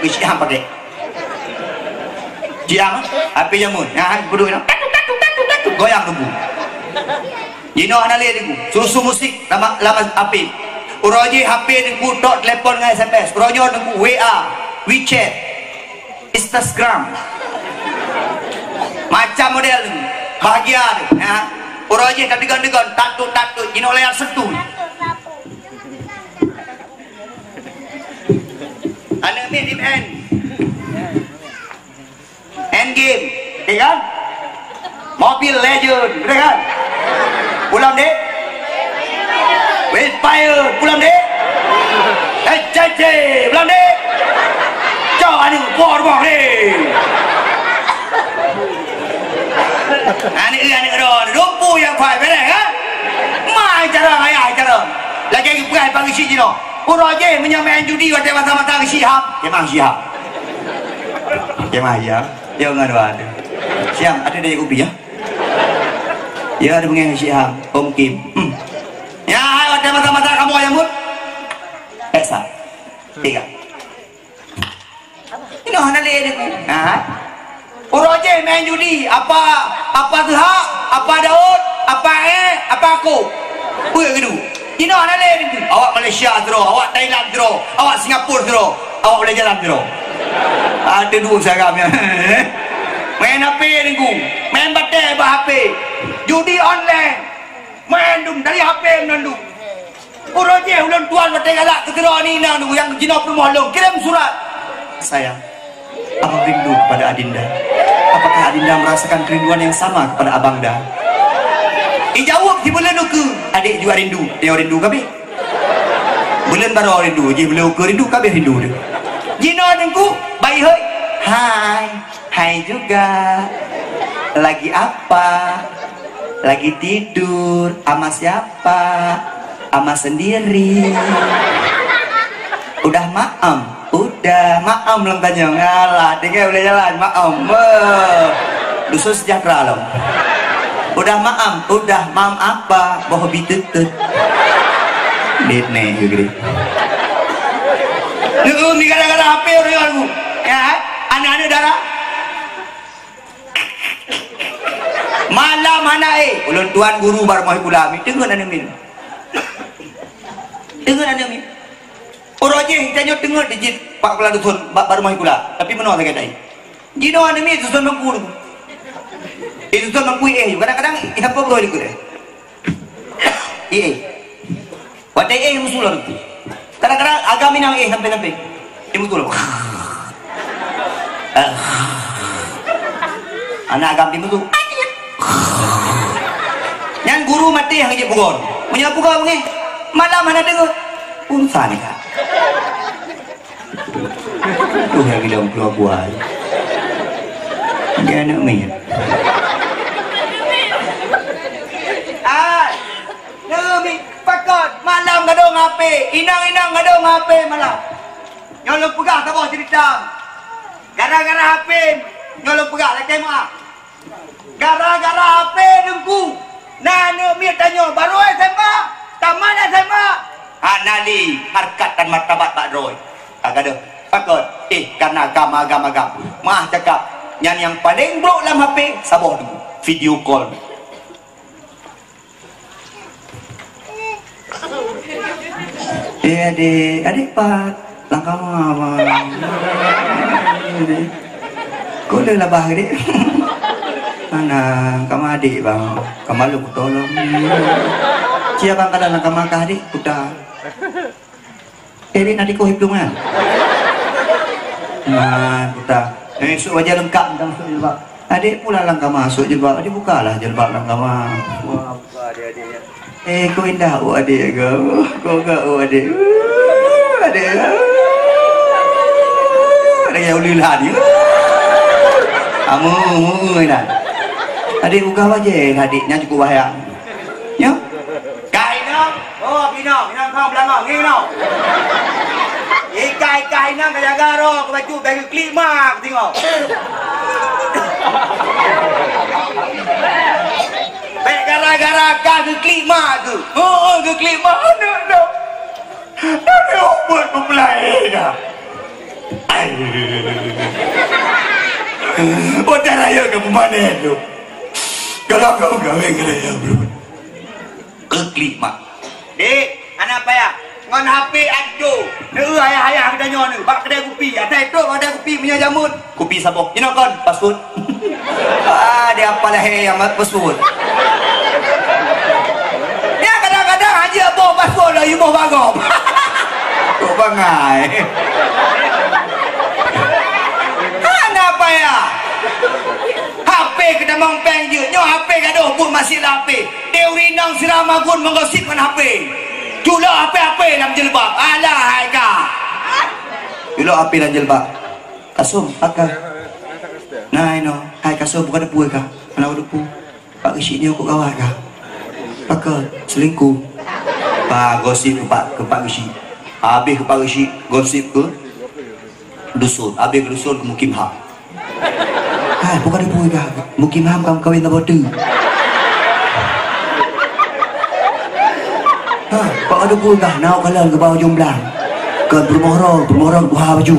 isi ham pakai jiang HP jamun nah bodoh ini goyang nunggu jino anale nunggu susu musik lama HP uroji HP nunggu dot telepon dengan SMS uroji nunggu WA WeChat Instagram Macam model tu. Bahagia tu. Ya. Orang je tak degan-degan, tatut-tatut, gino layar setu. Ana main di end. End game. Ya kan? Mobile Legend, betul kan? Pulang dek. Wildfire, pulang dek. HCC, pulang dek. Jangan ni, buah ni. Anik ron, rumpu yang fai beres kan? Mai cara ayah cara. Lagi perai pagi si jino. Urang je menyamain judi kat mata-mata ke Syihab. Kemah Syihab. Kemah ya. Jangan ada. Siang ada dari ubi ya. Ya ada pengen Syihab, Om Kim. Ya, ada mata-mata kamu ayam pun. Esa. Tiga. Ini hana le ni. Urang je main judi, apa Tuhan, apa Daud, apa apa aku. Punya gitu. Ini hana le ni. Awak Malaysia terus, awak Thailand terus, awak Singapura terus, awak boleh jalan terus. Ada dua sagamnya. Main HP ni ku, main batai HP, judi online, main dum dari HP menandu. Urang je ulang tuan batai galak ketera ni nandu yang jino permohon kirim surat. Sayang, abang rindu kepada Adinda. Apakah Adinda merasakan kerinduan yang sama kepada abang dah? Jawab di bulan ke adik juga rindu. Dia rindu kami. Bulan baru rindu, je belum ke rindu kami rindu dia. Jino dengku, baik hai. Hai, hai juga. Lagi apa? Lagi tidur. Ama siapa? Ama sendiri. Udah maam. Udah maam belum tanya. Alah, tinggal boleh jalan maam. Dusun sejahtera loh. Udah maam, udah maam apa? Bohobi tutut. Dit nih gitu. Lu ni kadang-kadang HP orang aku. Ya, anak-anak darah. Malam anak ulun tuan guru baru mau pula. Dengar anak min. Dengar anak min. Orang je tanya dengar dijit Pak Kepala Dusun baru mau pula. Tapi mana saya kata? Jino anak min dusun mengkur. Itu tuh mengkui kadang-kadang apa boleh ikut wadah musuh tu kadang-kadang agak minang sampai dia musuh anak agam di musuh yang guru mati yang aja bugon menyapu kau ni malam mana dengar unsa ni kak tuh yang bilang keluar buah dia anak min pakot malam gadong HP inang-inang gadong HP malam nyolong pegah tak bawa cerita gara-gara HP nyolong pegah lah kemah gara-gara HP dengku nana mi tanya baru SMA taman SMA nali harkat dan martabat tak roy agak ada pakot karena agama mah cakap yang paling buruk dalam HP sabar dulu video call adik Pak langkah apa kau dah labah adik mana kamu adik bang kamu lu tolong siapa kadang langkah makah adik udah nanti kau hitungan nah kita esok wajah lengkap dalam masuk jilbab adik pula langkah masuk jilbab adik bukalah jilbab langkah masuk wah buka adik-adiknya kau indah adik kau adik adik ada yang ulilah ni kamu dah adik buka wajah adiknya cukup bahaya ya kainang pinang kau belakang ni no kainang kaya garo baju baju klima tengok gara-gara ke klima tu ke klima no ada buat mempelai dah udah raya ke mana tu kalau kau gawe raya bro ke klima anak apa ya ngon HP ajo ayah kita nyon bak kedai kopi ada itu ada kopi punya jamun kopi sabok you know kon fast food Dia apa lah yang pesut. Ya kadang-kadang haji aboh paspor lah ibu bagop. Kok bangai. Kenapa ya? HP kena mengpeng je. Nyo HP gaduh pun masih HP. Dia urinang siramagun menggosipkan HP. Jula HP dalam jilbab. Alah haika. Jula HP dalam jilbab. Kasum akak. Nah ino, hai kasum bukan depu kah? Mana depu? Pak kecil dia kok kawat kah? Pakal selingkuh. Pak gosip ke Pak kecil. Habis ke Pak kecil gosip ke dusun. Habis ke dusun ke Mukim Ham. Hai bukan depu kah? Mukim Ham kamu kawin tak bodoh. Pak ada pun kah? Nak kalah ke bawah jomblang. Ke bermorong buah baju.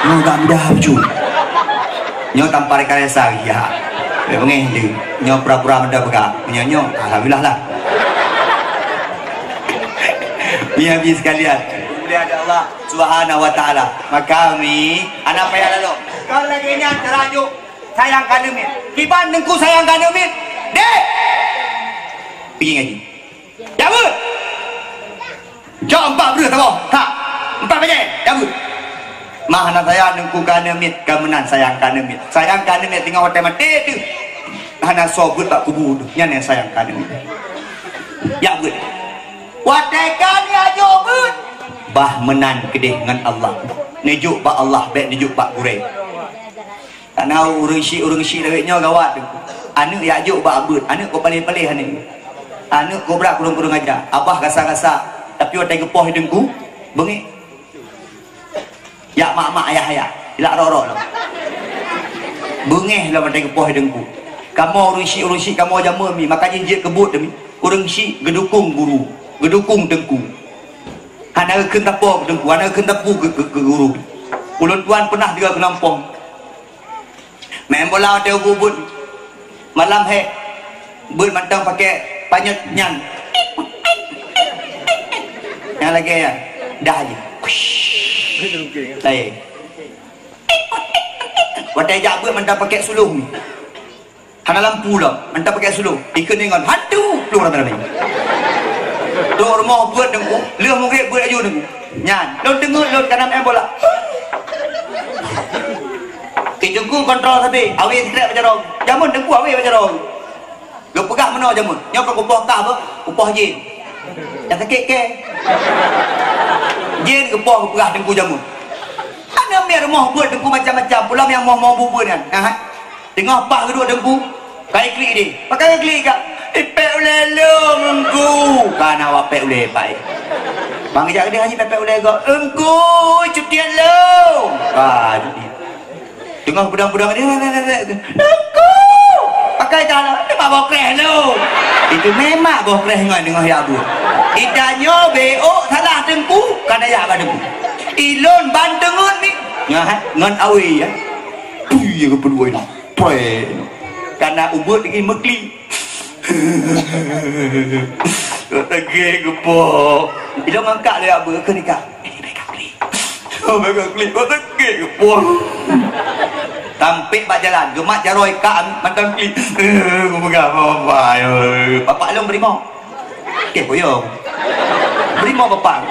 Nyo tak mudah baju. Nyo tanpa rekayasa ya. Mengeh je. Nyo pura-pura mendak begak. Nyo alhamdulillah lah. Biar sekalian. Mulia ada Allah Subhanahu wa taala. Maka kami anak payah lalu. Kau lagi ni terajuk sayangkan demi. Kiban dengku sayangkan demi. Dek. Pergi ngaji. Cabut. Jom 4 berdua tahu. Ha. 4 baca. Cabut. Mahana saya nengku kanemit kemenan sayang kanemit. Sayang kanemit tinggal hotel mati tu. Hana sobut tak kubu tu. Yang sayang kanemit. Ya but. Watekan ya jobut. Bah menan kedih dengan Allah. Nejuk ba Allah baik nejuk ba gureng. Karena urang si lewetnya gawat tu. Anu ya juk ba abut. Anu ko palih-palih anu. Anu ko berak kurung-kurung aja. Abah gasa-gasa. Tapi watai gepoh hidungku bengik. Ya mak-mak ayah-ayah. Ilak rorok lah. Bengeh lah watai gepoh hidungku. Kamu urang si kamu aja memi. Makanya dia kebut demi. Urang si gedukung guru. Gedukung dengku. Hana kentapo dengku. Hana kentapu ke guru. Ulun tuan pernah juga ke Lampung. Main bola ada bubut. Malam he. Bud mantang pakai panyut nyan. Yang lagi ya. Dah je. Saya. Watai jabut mantang pakai sulung. Hana lampu lah. Mantang pakai sulung. Ikan dengan hantu. Keluar dalam ni. Duk rumah buat dengku. Leuh murid buat aju dengku. Nyan. Lon dengar lon kanam main bola. Kijungku kontrol sabi. Awi tidak macam rong. Jamun dengku awi macam rong. Gak pegak mana jamun. Nyok kau upah tak apa? Upah jin. Yang sakit ke? Jin upah pegak dengku jamun. Ada biar rumah buat dengku macam-macam. Pulang yang mau bubur kan. Tengah apa kedua dengku. Kali klik dia. Pakai klik kak. Ipek uleh lo engku. Kan awak pek uleh baik. Bang kejap dia haji pek uleh kau. Engku cutian lo. Ah cuti. Tengah budang-budang dia. Engku. Pakai tanah. Dia bawa kreh lo. Itu memang bawa kreh dengan ya abu. Idanyo beo salah dengku. Kan ayah kat dengku. Ilon bandengun ni. Ngan awi ya. Puy yang kedua ini. Puy. Karena ubud ingin mekli. Tegih gepok. Ila ngangkat dia apa ke ni kak? Ini mereka klik. Oh mereka klik. Kau tegih gepok. Tampik pak jalan. Gemak jaroi kak mantan klik. Kau pegang apa? Bapak long beri mau. Okey boyong. Beri mau bapak.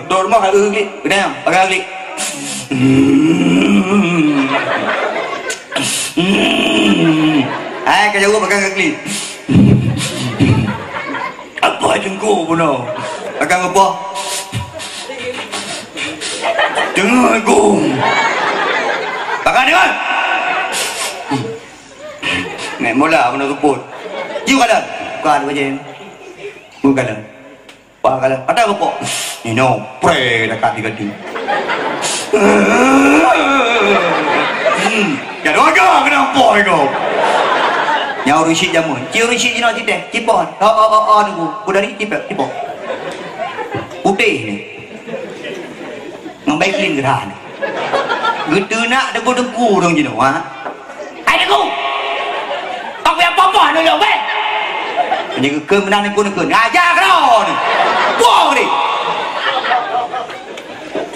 Dor mau kak klik. Kenapa? Pakai klik. Hai kau jauh pegang klik. Apa jengku pun no. Pegang apa? Dengar aku. Pegang dengar. Nek mula mana keput. Jiu kalah. Bukan macam. Bukan kalah. Pak kalah. Ada apa? Ni no. Pre dekat tiga tu. Ya doa kenapa kau? Yang rusi jamun. Ciu rusi jino cite. Cipon. Oh nunggu. Udah ni cipon. Putih ni. Ngambai clean gerah ni. Gitu nak dengku dong jino ha. Hai dengku. Kau yang apa ni lo be? Ni ke menang ni kun. Ajar kau ni. Buang ni.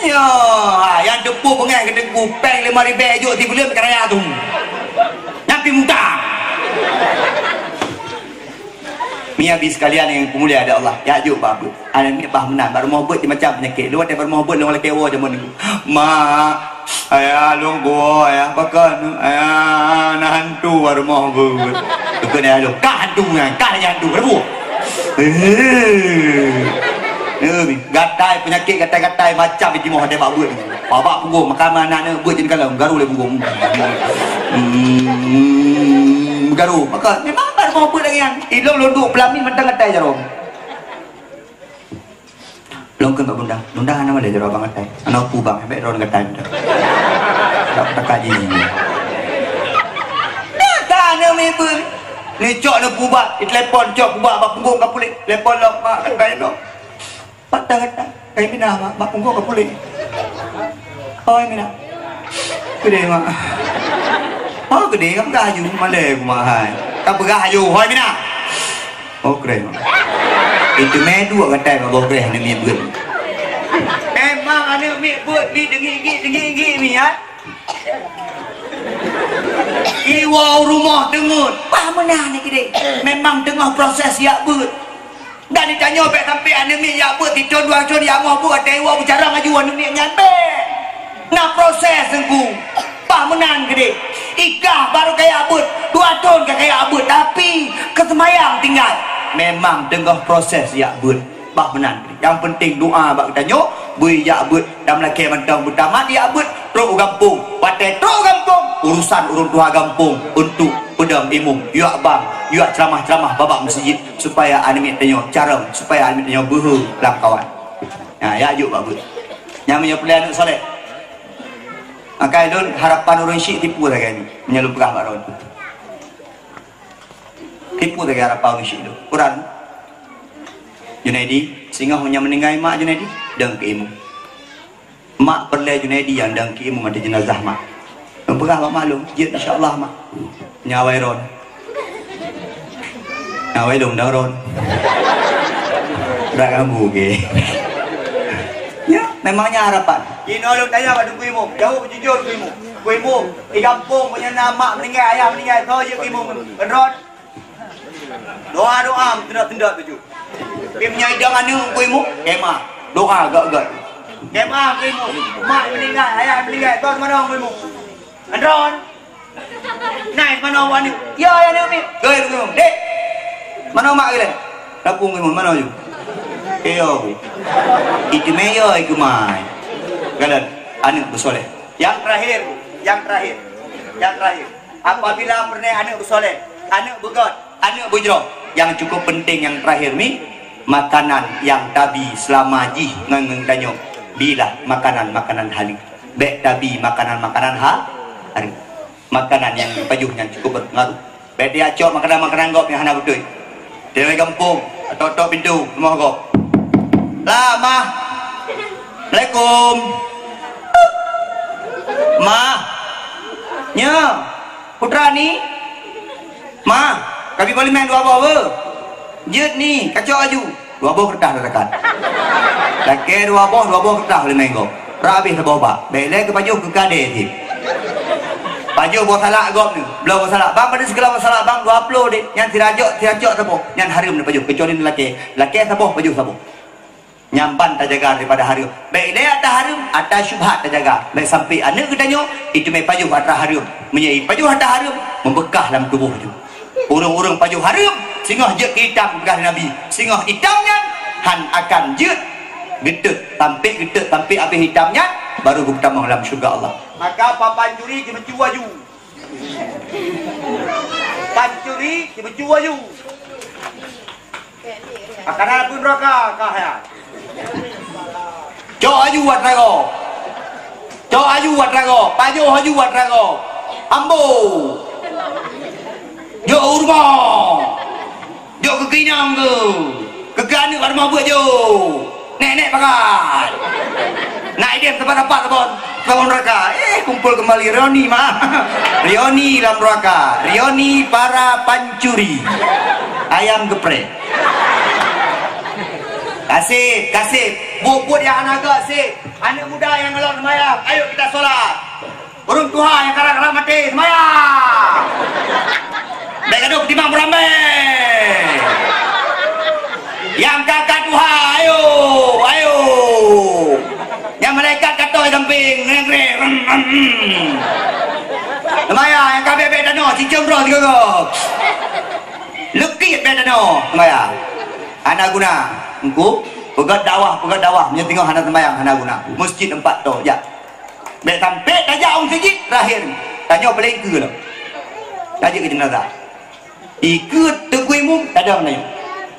Ya, yang depu pengai ke dengku peng 5,000 ajuk ti belum keraya tu. Mi habis sekalian yang pemulia ada Allah. Ya juk babut. Ana mi bah menang baru mau buat macam penyakit. Luar daripada mau buat orang lekewa jaman ni. Mak, ayah lu gua ayah pakan ayah nah hantu baru mau buat. Tu ni lu. Kah hantu kan? Kah hantu baru. Gatai penyakit gatai-gatai macam itu mau ada babut. Babak punggung makan anak ni buat jadi kalau garu le punggung. Garu maka memang baru mau buat lagi yang ilong lunduk pelamin mentang gatai jarum. Longkan Pak Bunda. Bunda nama dia jarum bang gatai. Anak pu bang hebek ron gatai. Tak kaji ni. Dah kan ni pun. Ni cok ni pubak, telepon cok pubak bak punggung ka pulik. Telepon lok mak gatai lok. Patah gatai. Kai mina mak bak punggung ka pulik. Oh mina. Gede mak. Oh gede kan gayu malay kumahan. Kan bergayu hoi mina. Oh keren mak. Itu medu gatai mak bawa keren ni mi beut. Memang ana mi beut mi dengi mi ya. Iwau rumah dengut. Pah menah ni gede. Memang tengah proses ya beut. Dan ditanya pek sampai ana mi ya beut tidur dua cun ya mau buat dewa bicara ngaju ana mi nyampe. Nah proses engku. Pah menang gede. Ikah baru kaya abut 2 tahun kaya abut tapi kesemayang tinggal memang tengah proses ya abut bah menang yang penting doa bak kita nyok bui ya abut dan laki mentang pertama dia abut teruk kampung pakai teruk kampung urusan urun tua kampung untuk pedang imum yuak bang yuak ceramah-ceramah babak masjid supaya animit tanyok cara supaya animit tanyok buhu lam kawan ya yuk abut yang menyepelian soleh. Maka itu harapan orang syik tipu lagi ni menyelupkan baron. Tipu lagi harapan orang syik itu. Quran. Junaidi sehingga hanya meninggal mak Junaidi dan ke imu. Mak perle Junaidi yang dan ke imu ada jenazah mak. Berpegah mak maklum, jid insya-Allah mak. Nyawai ron. Nyawai dong dah ron. Dak kamu ke. Ya, memangnya harapan. Kino lu tanya pada kuimu, jauh jujur kuimu di kampung punya nama meninggal, ayah meninggal, kau je kuimu beneran. Doa tenda tuju. Dia punya idang anu kuimu, kemah, doa gak. Kemah kuimu, mak meninggal, ayah meninggal, kau mana kuimu? Beneran. Naik mana wani? Ya ni umi. Gay kuimu, dek. Mana mak kalian? Lapung kuimu mana tu? Eyo. Itu meyo iku mai. Kalian anak bersoleh. Yang terakhir. Apabila pernah anak bersoleh, anak begot, anak bujro, yang cukup penting yang terakhir ni makanan yang tabi selama jih ngeng danyo. Bila makanan halal. Bek tabi makanan hari. Makanan yang pajuh yang cukup berpengaruh. Bek dia cok makanan gop yang hana betul. Dewe kampung atau tok pintu rumah gop. Lama. Assalamualaikum. Ma, nya, putra ni, ma, kami boleh main 2 bawa. Jet ni, kacau aju, 2 bawa kertas dah dekat. Laki 2 bawa kertas boleh main kau. Rabih dah bawa. Belai ke baju ke kade ni. Baju bawa salak gop ni, belum bawa salak. Bang pada segala bawa salak bang 20 dek. Yang tirajak sabo, yang harum ni baju. Kecuali ni laki sabo baju sabo. Nyampan tak jaga daripada harum. Baik dia atas harum, atas syubhat tak jaga. Baik sampai anak kita tanya, itu mai pajuh atas harum. Menyai pajuh atas harum, membekas dalam tubuh tu. Urung-urung pajuh harum, singah jet hitam bekas Nabi. Singah hitamnya, han akan jet getut, tampik habis hitamnya, baru bertambah dalam syurga Allah. Maka pancuri dia mencuba ju. Pancuri dia mencuba ju. Akan ada pun neraka kah ya? Cho aju wat rago. Pajo aju wat rago. Ambo. Jo urma. Jo ke kinang ke. Ke kanu kat rumah buat jo. Nek pakai. Naik dia tempat-tempat tahun neraka. Kumpul kembali Rioni mah. Rioni dalam neraka. Rioni para pancuri. Ayam geprek. Kasih bubut yang anak kasih anak muda yang ngelon semayang, ayo kita solat. Orang tua yang karak-karak mati semayang. Baik aduk timang beramai. Yang kakak Tuhan, ayo, ayo. Yang malaikat kata samping, Maya, yang kabeh beda no, cincang bro tiga go. Lekit beda no, Maya. Anak guna, engkau pegat dakwah, punya tengok anak sembahyang anak guna. Masjid 4 tu, ya. Bek sampai tajak orang sejid terakhir. Tanya paling ke lah. Tajak ke jenazah. Ikut teguimu, tak ada mana.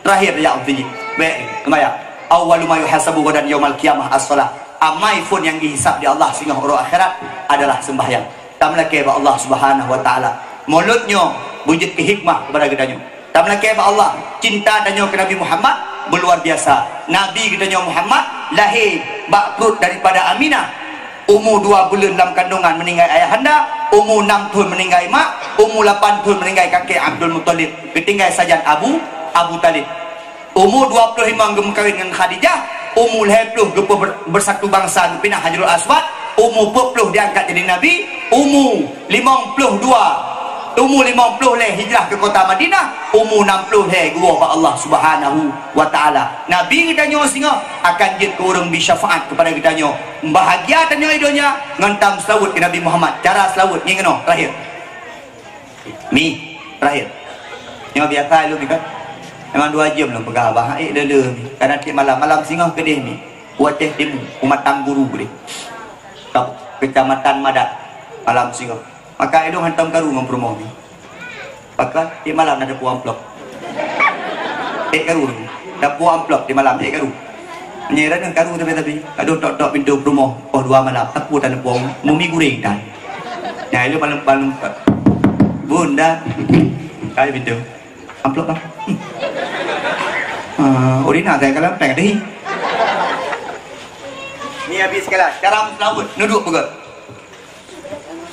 Terakhir tajak orang sejid. Bek, sembahyang. Awwalu ma yuhasabu ghadan yaumal qiyamah as-salah. Amai pun yang dihisap di Allah sehingga orang akhirat adalah sembahyang. Tamlah ke Allah Subhanahu wa taala. Mulutnya wujud ke hikmah kepada gedanya. Tamlah ke Allah cinta tanya ke Nabi Muhammad luar biasa. Nabi katanya Muhammad lahir bakrut daripada Aminah. Umur 2 bulan dalam kandungan meninggal ayahanda, umur 6 tahun meninggal mak, umur 8 tahun meninggal kakek Abdul Muttalib. Ketinggal saja Abu Talib. Umur 25 gemkawin dengan Khadijah, umur 20 gepa bersatu bangsa pindah Hajarul Aswad, umur 40 diangkat jadi nabi, umur 50 leh hijrah ke kota Madinah, umur 60 leh gua ke Allah Subhanahu wa taala. Nabi katanya singa akan jid ke orang bisyafaat kepada katanya. Bahagia tanya idonya ngantam selawut ke Nabi Muhammad. Cara selawut ni kena terakhir. Terakhir. Yang biasa lu kan. Memang 2 jam lah pegang abah. Lele ni. Kadang tiap malam singa kedih ni. Buat teh timu umat tangguru boleh. Kecamatan Madat malam singa. Maka itu hantam karu mempromo ni. Maka di malam ada puang amplop. Karu. Ada puang amplop di malam karu. Menyerat dengan karu tapi aduh tok pintu promo. 2 malam aku tak ada puang mumi goreng dan. Ya itu malam bunda kali pintu. Amplop lah. Orina saya kalau tak ada. Ni habis sekali. Cara selawat nuduk pegang.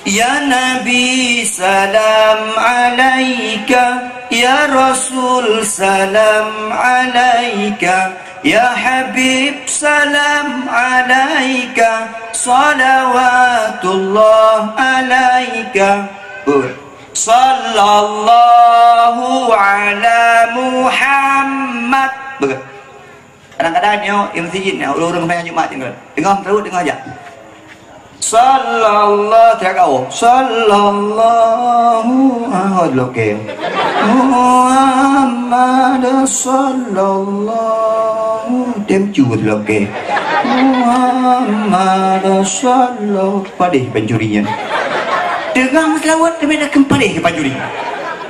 Ya Nabi salam alaika, ya Rasul salam alaika, ya Habib salam alaika, salawatullah alaika, sallallahu ala Muhammad. Kadang-kadang ni yang masjid ni orang banyak Jumaat tinggal. Dengar terus dengar aja. Sallallahu tiagao sallallahu alaihi Muhammad sallallahu tem chua loke Muhammad sallallahu padih pencurinya dengar selawat tapi nak kembali ke pencuri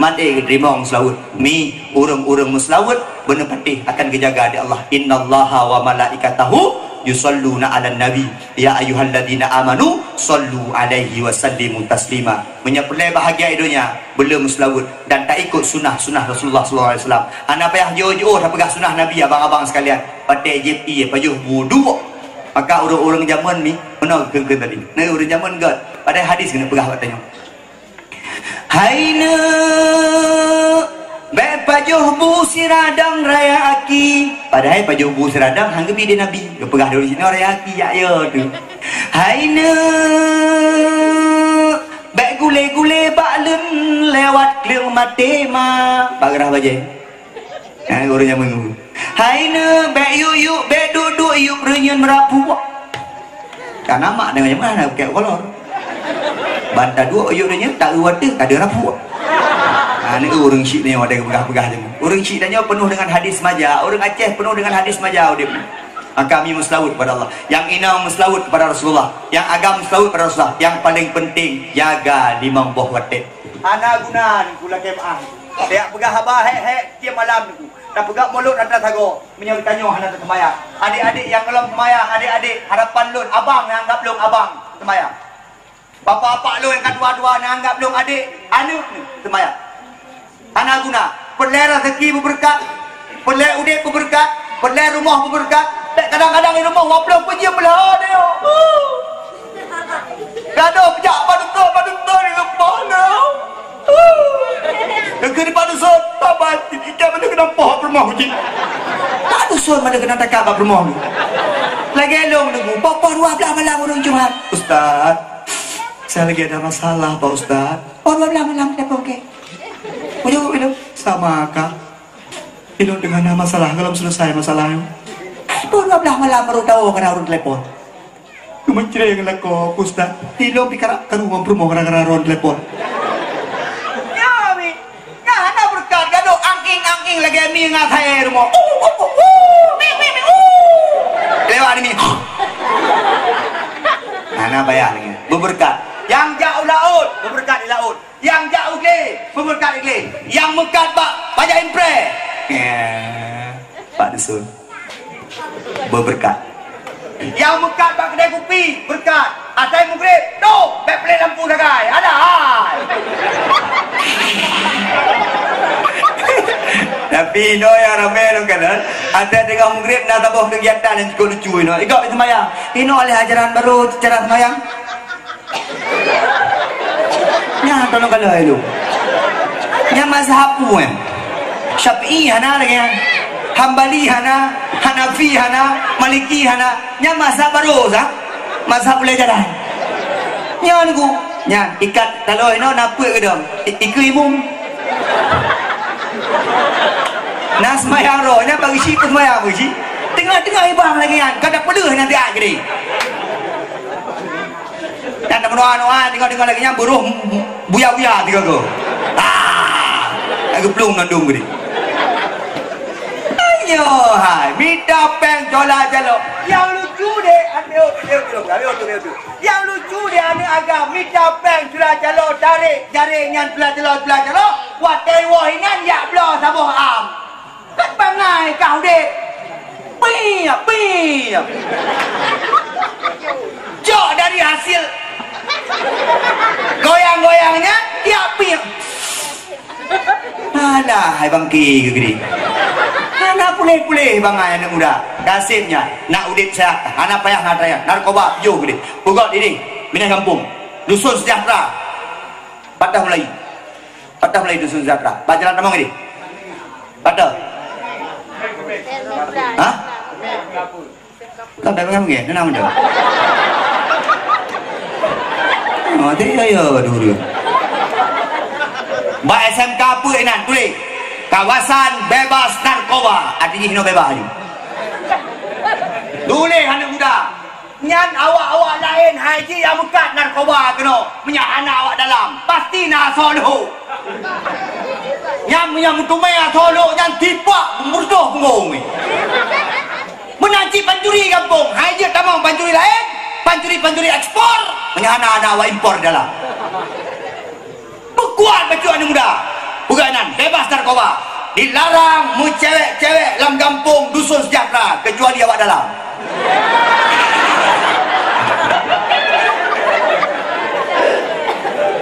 mati kerimong selawat mi urang-urang muslawat benar patih akan kejaga di Allah innallaha wa malaikatahu yusalluna ala nabi ya ayyuhalladzina amanu sallu alaihi wasallimu taslima. Menyepelai bahagia idonya belum selawat dan tak ikut sunnah Rasulullah sallallahu alaihi wasallam. Ana payah jauh-jauh dah pegang sunnah nabi abang-abang sekalian. Pakai JP pajuh wudu. Maka orang-orang zaman ni mana ke tadi. Nah orang zaman god pada hadis kena pegang katanya. Haina be pajuh bu siradang raya aki. Padahal pajuh bu siradang hangga bi dia nabi. Ke pegah dari sini raya aki ya tu. Haina be gule-gule baklen lewat keling mati ma. Bagerah baje. Orang yang mengu. Haina be yuk be duduk yuk reunion merapu. Kan nama dengan mana pakai kolor. Banta dua yuk reunion tak luat ada rapu. Ini orang Syik ni ada pegah-pegah je. Orang Syik tanya penuh dengan hadis maja. Orang Aceh penuh dengan hadis maja. Kami muslawut kepada Allah. Yang inau muslawut kepada Rasulullah. Yang agam muslawut kepada Rasulullah. Yang paling penting jaga 5 buah watit. Anak guna ni kula kemah. Dia pegah abah tiap malam ni. Dah pegak mulut atas tago. Menyang tanya anak sembahyang. Adik-adik yang dalam sembahyang, adik-adik harapan lun abang yang anggap lun abang sembahyang. Bapa-bapa lun yang kedua-dua yang anggap lun adik anu ni sembahyang. Anak guna, pelai rezeki berberkat, pelai udik berberkat, pelai rumah berberkat. Kadang-kadang di rumah waplau penjam belah dia. Gaduh pejak paduktor di rumah dia. Dekat di padusut, bapak ikan mana kena pohon rumah hujan. Padusut mana kena takap rumah ni. Lagi elong nunggu, bapa 12 malam orang Jumat. Ustaz, saya lagi ada masalah Pak Ustaz. 12 malam kenapa okey? Udah sama kak. Hino dengan masalah kalau selesai masalah. Baru belah malam baru tahu kena urut telepon. Kementerian yang laku Ustaz. Hino pikir kan rumah promo kena urut telepon. Ya mi, ya ada berkat gaduh angking lagi mi ngatai rumah. Lewat ini. Ana bayarnya. Berberkat. Yang jauh laut, berberkat di laut. Yang jauh ke, berberkat di. Yang mekat banyak impre. Pak Dusun berberkat. Yang mekat bak kedai kopi berkat. Atai mugrib no beplet lampu dagai ada hai. Tapi no yang ramai dong kan. Atai dengan mugrib nak tambah kegiatan yang cukup lucu no. Ikut semayang. Ini oleh ajaran baru cara semayang. Nya tolong kalau itu. Nya mazhab pun. Syafi'i hana lagi kan. Hambali hana, Hanafi hana, Maliki hana. Nya mazhab baru sah. Mazhab boleh jalan. Nya niku. Nya ikat kalau ino napa ke dom. Iku imum. Nas semayang roh nya bagi si semayang bagi si. Tengah-tengah ibang lagi kan. Kada peluh nanti ak gede. Dan doa-doa tengok-tengok lagi nya buruh buya-buya tiga go. Aku pelung nandung gede. Ayo hai, minta peng jola jalo. Yang lucu deh, ayo. Yang lucu deh ane agak minta peng jola jalo tarik jaringan jola jalo. Watai wahinan ya blo sabuh am. Kat bangai kau deh. Piap. Jok dari hasil goyang-goyangnya ya piap. Alah, hai bangki ke gini. Anak pulih-pulih bangai anak muda. Kasihnya nak udip saya, anak payah ngadaya. Narkoba yo gini. Bugot ini, minat kampung. Dusun sejahtera. Patah mulai dusun sejahtera. Bajalan namang ini. Patah. Hah? Kau dah pengen mungkin, nama dia. Oh, dia ya dulu. Ba SMK apa enan tulis kawasan bebas narkoba artinya hino bebas ni. Tulis anak muda. Nyan awak lain haji yang mekat narkoba kena menyak anak awak dalam. Pasti nak solo. Yang mutumai solo yang tipak murdoh punggung ni. Menanci pancuri kampung. Haji tamang pancuri lain. Pancuri ekspor. Menyak anak awak impor dalam. Kuat baju anak muda. Bukanan bebas narkoba. Dilarang mu cewek-cewek dalam kampung dusun sejahtera kecuali awak dalam.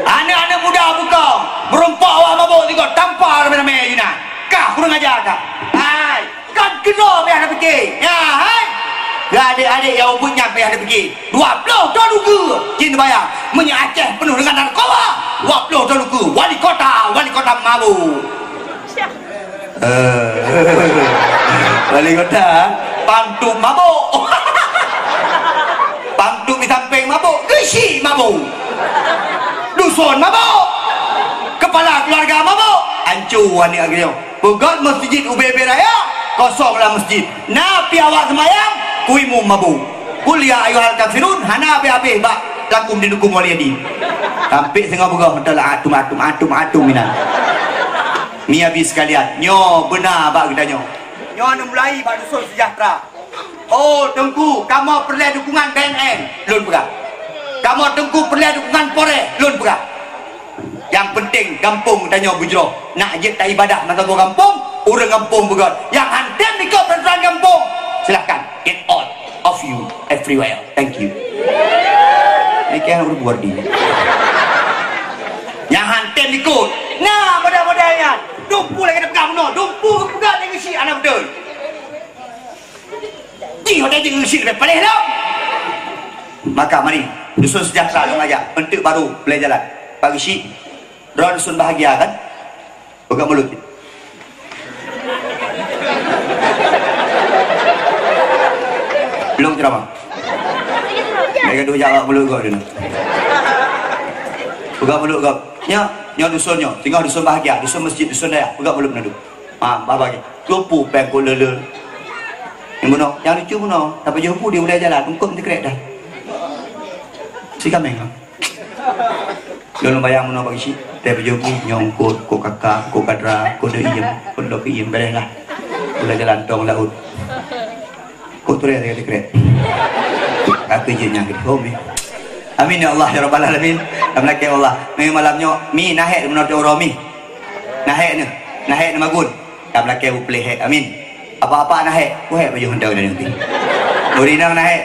Anak-anak muda buka merompak awak mabuk tengok tampar ramai-ramai Yuna. Kah kurang ajar kah? Hai, kan kena payah nak fikir. Ya, hai. Adik-adik yang punya payah nak fikir. 20 tahun lugu. Cinta bayang. Menyak Aceh penuh dengan narkoba. 20 tahun lugu. Wali kota mabuk. Wali kota pantum mabuk. Pantum di samping mabuk. Gesi mabuk. Dusun mabuk. Kepala keluarga mabuk. Hancur ni agaknya. Pegat masjid UBB Raya. Kosonglah masjid. Napi awak semayang. Kuimu mabuk. Kuliah ayuhal kafirun. Hana api-api bak. Lakum dinukum waliyadi. Sampai setengah buka. Betul lah atum minat. Mi habis sekalian. Nyo benar bak kita nyo. Nyo nak mulai bak dusun sejahtera. Oh Tengku. Kamu perlu dukungan BNN. Lun perak. Kamu Tengku perlu dukungan Polres. Lun perak. Yang penting kampung tanya bujroh. Nak je tak ibadah masa buat kampung. Orang kampung begot. Yang hantam ni kau peraturan kampung. Silakan. Get all of you everywhere. Thank you. Ini kaya nak berbuat dia. Yang hantam ikut. Nah, modal-modalnya. Dumpu lagi nak pegang no. Dumpu pegang dengan si anak betul. Dia dah dengan si lebih paling dah. Maka mari dusun sejahtera dong aja. Bentuk baru boleh jalan. Pagi si doa dusun bahagia kan? Buka mulut. Belum ceramah. Mereka dua jawab mulut kau dulu. Buka mulut kau. Nya dusunnya. Tinggal dusun bahagia, dusun masjid, dusun daya. Buka mulut menadu. bagi lupu peng ko lele yang buno yang lucu buno tapi jumpu dia boleh jalan tungkuk dia kerek dah si kameng lalu bayang buno bagi si tapi jumpu nyongkut ko kakak ko kadra ko de iem ko do iem boleh lah boleh jalan tong laut ko tu dia kerek aku jenyang gitu homi amin ya Allah ya rabbal alamin amlak ya Allah mi malamnya mi nahet menurut oromi nahet ni magun kam laki upli hek amin apa-apa nah hek ku hek baju hendak dah nanti nurinang nah hek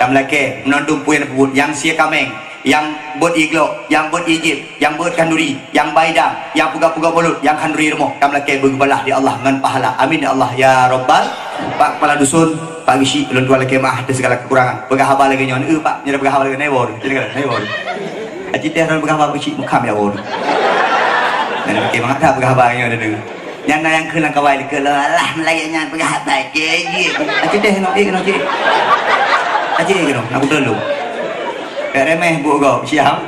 kam laki menonton puan pebut yang sia kameng yang buat iglo yang buat ijib yang buat kanduri yang baidang yang puga-puga mulut yang kanduri remoh kam laki bergebalah di Allah dengan pahala amin ya Allah ya rabbal pak kepala dusun pak gisi ulun tua laki mah ada segala kekurangan pegahaba lagi nyon pak nyada pegahaba lagi nebor nebor aji teh ron pegahaba gisi mukam ya wor dan laki mah ada pegahaba nyon ada yang nayang kelang kawai ke lah melayaknya pegahaba ke aji teh no ik no ji aji ke no aku dulu remeh bu go siam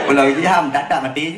pulau siam tak mati